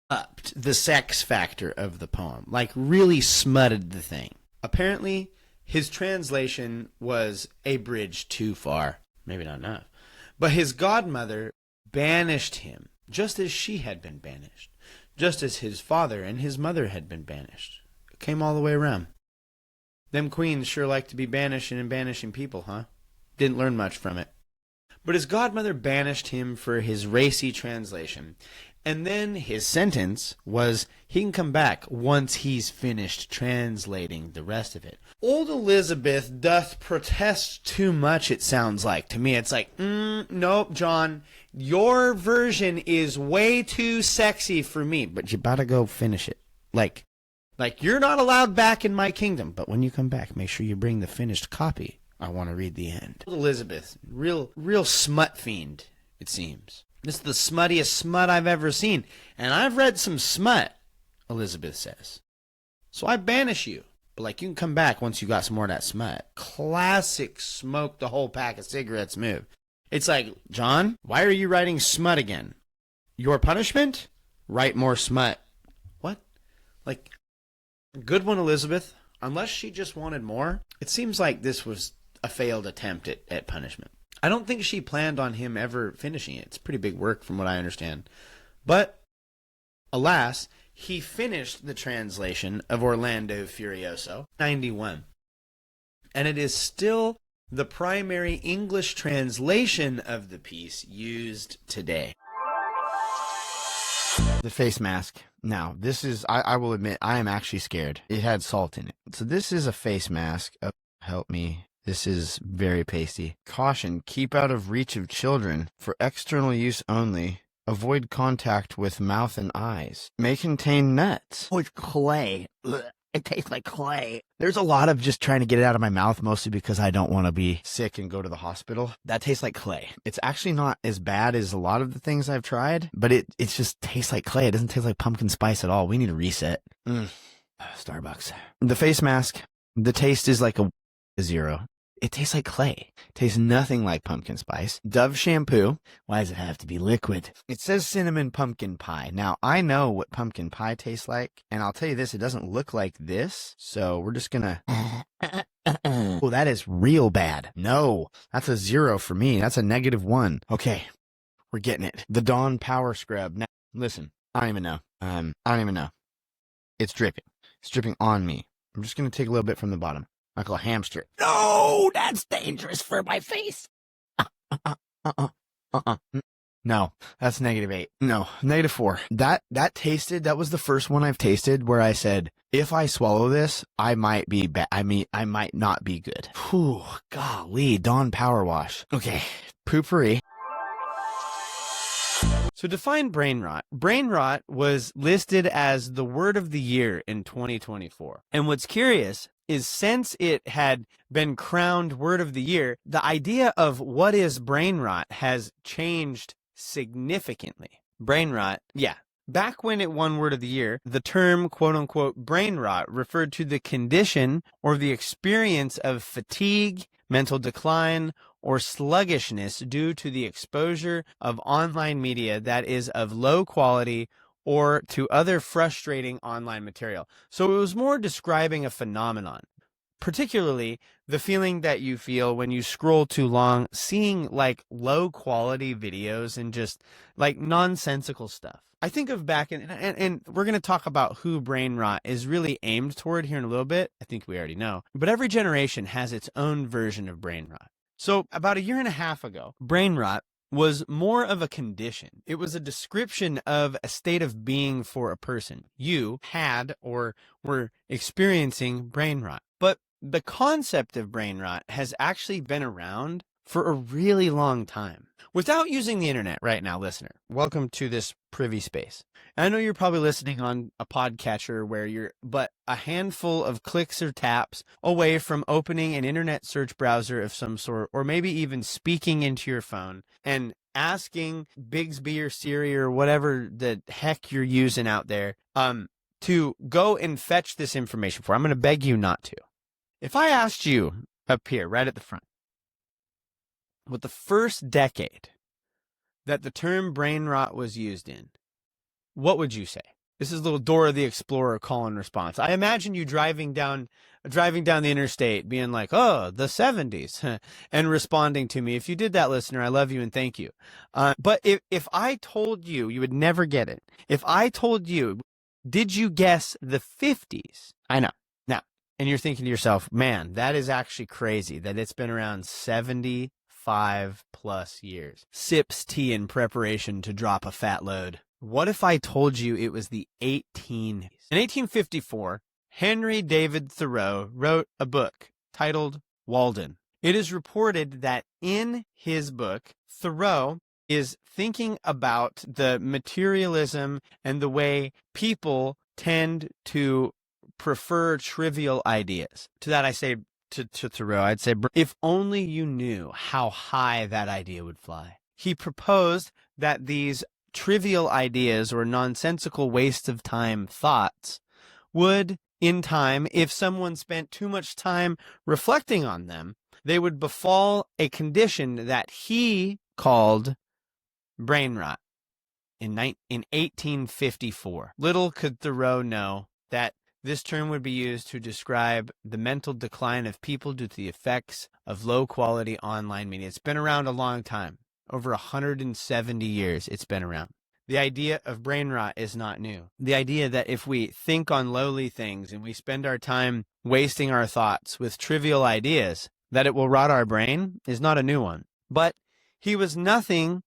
upped the sex factor of the poem, like really smutted the thing. Apparently, his translation was a bridge too far. Maybe not enough. But his godmother banished him, just as she had been banished, just as his father and his mother had been banished. It came all the way around. Them queens sure like to be banishing and banishing people, huh? Didn't learn much from it. But his godmother banished him for his racy translation. And then his sentence was he can come back once he's finished translating the rest of it. Old Elizabeth doth protest too much, it sounds like. To me, it's like, nope, John, your version is way too sexy for me, but you gotta go finish it. Like you're not allowed back in my kingdom, but when you come back, make sure you bring the finished copy. I want to read the end. Old Elizabeth, real smut fiend, it seems. This is the smuttiest smut I've ever seen. And I've read some smut, Elizabeth says. So I banish you. But like you can come back once you got some more of that smut. Classic smoke the whole pack of cigarettes move. It's like, John, why are you writing smut again? Your punishment? Write more smut. What? Like, good one, Elizabeth. Unless she just wanted more, it seems like this was a failed attempt at punishment. I don't think she planned on him ever finishing it. It's pretty big work from what I understand. But, alas, he finished the translation of Orlando Furioso, 91. And it is still the primary English translation of the piece used today. The face mask. Now, this is, I will admit, I am actually scared. It had salt in it. So this is a face mask. Oh, help me. This is very pasty. Caution, keep out of reach of children. For external use only. Avoid contact with mouth and eyes. May contain nuts. Oh, it's clay. Ugh. It tastes like clay. There's a lot of just trying to get it out of my mouth, mostly because I don't want to be sick and go to the hospital. That tastes like clay. It's actually not as bad as a lot of the things I've tried, but it just tastes like clay. It doesn't taste like pumpkin spice at all. We need a reset. Starbucks. The face mask, the taste is like a 0. It tastes like clay. It tastes nothing like pumpkin spice. Dove shampoo. Why does it have to be liquid? It says cinnamon pumpkin pie. Now, I know what pumpkin pie tastes like, and I'll tell you this, it doesn't look like this, so we're just gonna... Oh, that is real bad. No, that's a 0 for me. That's a -1. Okay, we're getting it. The Dawn Power Scrub. Now, listen, I don't even know. I don't even know. It's dripping. It's dripping on me. I'm just gonna take a little bit from the bottom. Like a hamster. No, that's dangerous for my face. No, that's -8. No, -4. That was the first one I've tasted where I said, if I swallow this, I might be bad. I might not be good. Whew, golly, Dawn Power Wash. Okay, poopery. So define brain rot. Brain rot was listed as the word of the year in 2024. And what's curious is since it had been crowned word of the year, the idea of what is brain rot has changed significantly. Brain rot, yeah. Back when it won word of the year, the term quote-unquote brain rot referred to the condition or the experience of fatigue, mental decline, or sluggishness due to the exposure of online media that is of low quality or to other frustrating online material. So it was more describing a phenomenon. particularly the feeling that you feel when you scroll too long, seeing like low quality videos and just like nonsensical stuff. I think of back and we're going to talk about who brain rot is really aimed toward here in a little bit. I think we already know, but every generation has its own version of brain rot. So about a year and a half ago, brain rot was more of a condition. It was a description of a state of being for a person. You had or were experiencing brain rot. But the concept of brain rot has actually been around for a really long time. Without using the internet right now, listener, welcome to this Privy space. I know you're probably listening on a podcatcher where you're but a handful of clicks or taps away from opening an internet search browser of some sort, or maybe even speaking into your phone and asking Bigsby or Siri or whatever the heck you're using out there to go and fetch this information for. I'm going to beg you not to. If I asked you up here, right at the front, what the first decade that the term brain rot was used in, what would you say? This is little Dora the Explorer call and response. I imagine you driving down the interstate being like, oh, the 70s, and responding to me. If you did that, listener, I love you and thank you. But if I told you, you would never get it. If I told you, did you guess the 50s? I know. Now, and you're thinking to yourself, man, that is actually crazy that it's been around 75 plus years. Sips tea in preparation to drop a fat load. What if I told you it was the 18s? In 1854, Henry David Thoreau wrote a book titled Walden. It is reported that in his book, Thoreau is thinking about the materialism and the way people tend to prefer trivial ideas. To that I say, to Thoreau, I'd say, if only you knew how high that idea would fly. He proposed that these trivial ideas or nonsensical waste of time thoughts would, in time, if someone spent too much time reflecting on them, they would befall a condition that he called brain rot in 1854. Little could Thoreau know that this term would be used to describe the mental decline of people due to the effects of low-quality online media. It's been around a long time. Over 170 years it's been around. The idea of brain rot is not new. The idea that if we think on lowly things and we spend our time wasting our thoughts with trivial ideas, that it will rot our brain is not a new one. But he was noting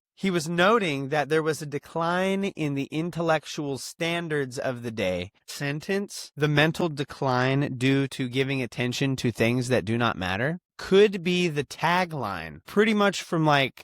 that there was a decline in the intellectual standards of the day. Sentence, the mental decline due to giving attention to things that do not matter, could be the tagline pretty much from like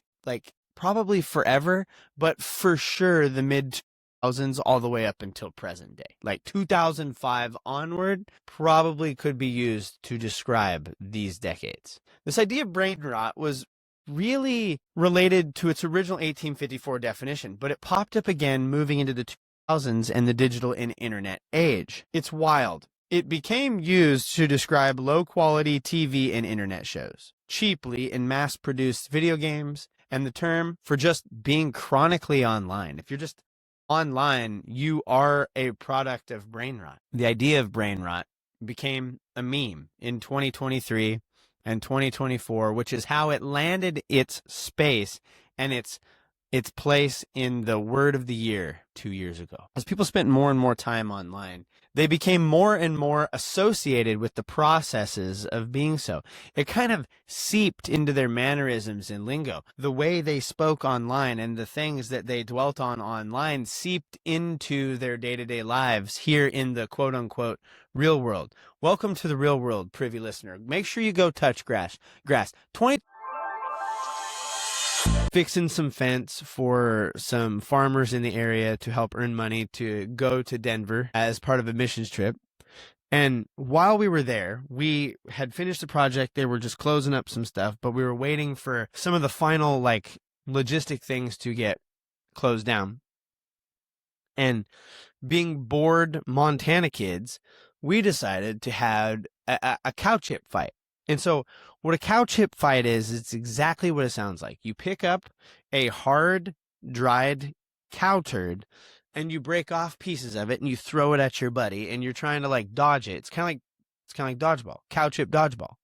probably forever, but for sure the mid-2000s all the way up until present day. Like 2005 onward probably could be used to describe these decades. This idea of brain rot was really related to its original 1854 definition, but it popped up again moving into the 2000s and the digital and internet age. It's wild. It became used to describe low-quality TV and internet shows, cheaply in mass-produced video games, and the term for just being chronically online. If you're just online, you are a product of brain rot. The idea of brain rot became a meme in 2023 and 2024, which is how it landed its space and its place in the word of the year 2 years ago. As people spent more and more time online, they became more and more associated with the processes of being so. It kind of seeped into their mannerisms and lingo. The way they spoke online and the things that they dwelt on online seeped into their day-to-day lives here in the quote-unquote real world. Welcome to the real world, Privy listener. Make sure you go touch grass. 20 fixing some fence for some farmers in the area to help earn money to go to Denver as part of a missions trip. And while we were there, we had finished the project. They were just closing up some stuff, but we were waiting for some of the final logistic things to get closed down. And being bored Montana kids, we decided to have a cow chip fight. And so what a cow chip fight is, it's exactly what it sounds like. You pick up a hard, dried cow turd and you break off pieces of it and you throw it at your buddy and you're trying to dodge it. It's kind of like It's kind of like dodgeball, cow chip dodgeball.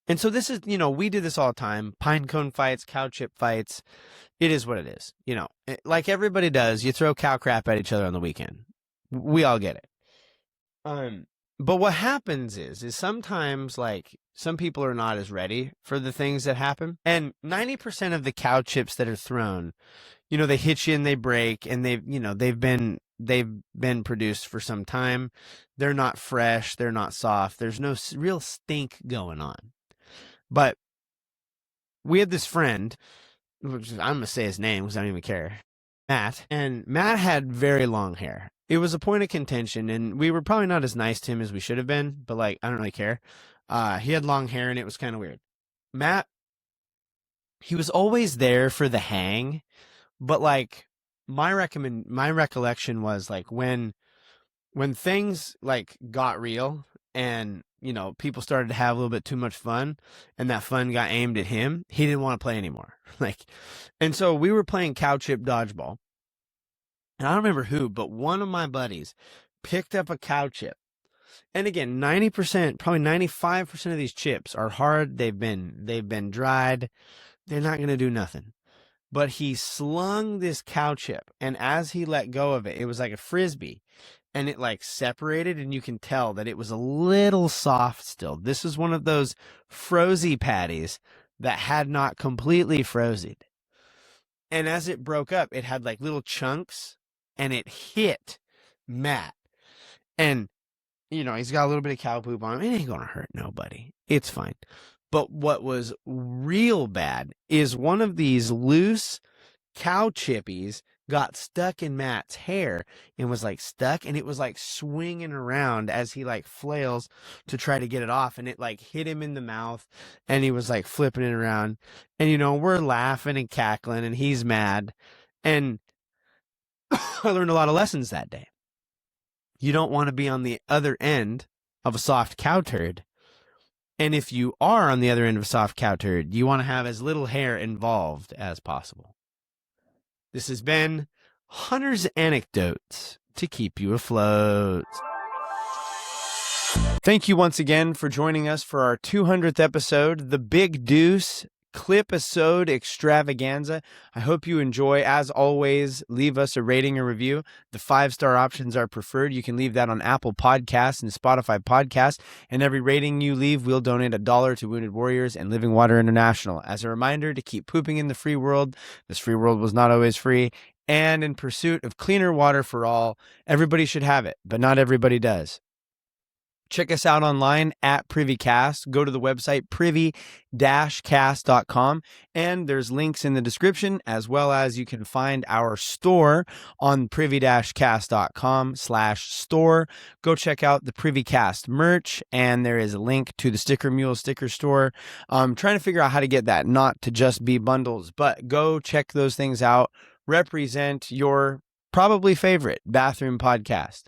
And so this is, we do this all the time. Pine cone fights, cow chip fights. It is what it is. Like everybody does, you throw cow crap at each other on the weekend. We all get it. But what happens is sometimes like some people are not as ready for the things that happen. And 90% of the cow chips that are thrown, they hit you and they break, and they've been produced for some time. They're not fresh. They're not soft. There's no real stink going on. But we had this friend, which I'm going to say his name because I don't even care, Matt. And Matt had very long hair. It was a point of contention, and we were probably not as nice to him as we should have been, but like, I don't really care. He had long hair, and it was kind of weird. Matt, he was always there for the hang, but like my recollection was like when things like got real and people started to have a little bit too much fun, and that fun got aimed at him, he didn't want to play anymore. And so we were playing cow chip dodgeball. And I don't remember who, but one of my buddies picked up a cow chip. And again, 90%, probably 95% of these chips are hard. They've been dried. They're not going to do nothing. But he slung this cow chip, and as he let go of it, it was like a frisbee, and it like separated, and you can tell that it was a little soft still. This is one of those frozy patties that had not completely frozen. And as it broke up, it had like little chunks, and it hit Matt. And, he's got a little bit of cow poop on him. It ain't going to hurt nobody. It's fine. But what was real bad is one of these loose cow chippies got stuck in Matt's hair and was like stuck, and it was like swinging around as he like flails to try to get it off, and it like hit him in the mouth, and he was like flipping it around, and we're laughing and cackling, and he's mad. And I learned a lot of lessons that day. You don't want to be on the other end of a soft cow turd. And if you are on the other end of a soft cow turd, you want to have as little hair involved as possible. This has been Hunter's Anecdotes to keep you afloat. Thank you once again for joining us for our 200th episode, the Big Deuce Clipisode extravaganza. I hope you enjoy. As always, leave us a rating or review. The 5-star options are preferred. You can leave that on Apple Podcasts and Spotify Podcasts. And every rating you leave, we'll donate $1 to Wounded Warriors and Living Water International. As a reminder to keep pooping in the free world. This free world was not always free. And in pursuit of cleaner water for all, everybody should have it, but not everybody does. Check us out online at Privycast. Go to the website privy-cast.com, and there's links in the description, as well as you can find our store on privy-cast.com/store. Go check out the Privycast merch, and there is a link to the Sticker Mule sticker store. I'm trying to figure out how to get that not to just be bundles, but go check those things out. Represent your probably favorite bathroom podcast.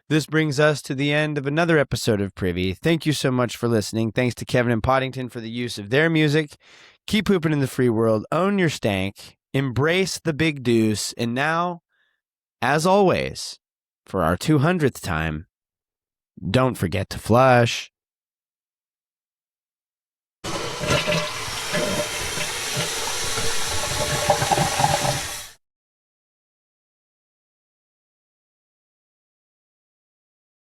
This brings us to the end of another episode of Privy. Thank you so much for listening. Thanks to Kevin and Poddington for the use of their music. Keep pooping in the free world. Own your stank. Embrace the Big Deuce. And now, as always, for our 200th time, don't forget to flush.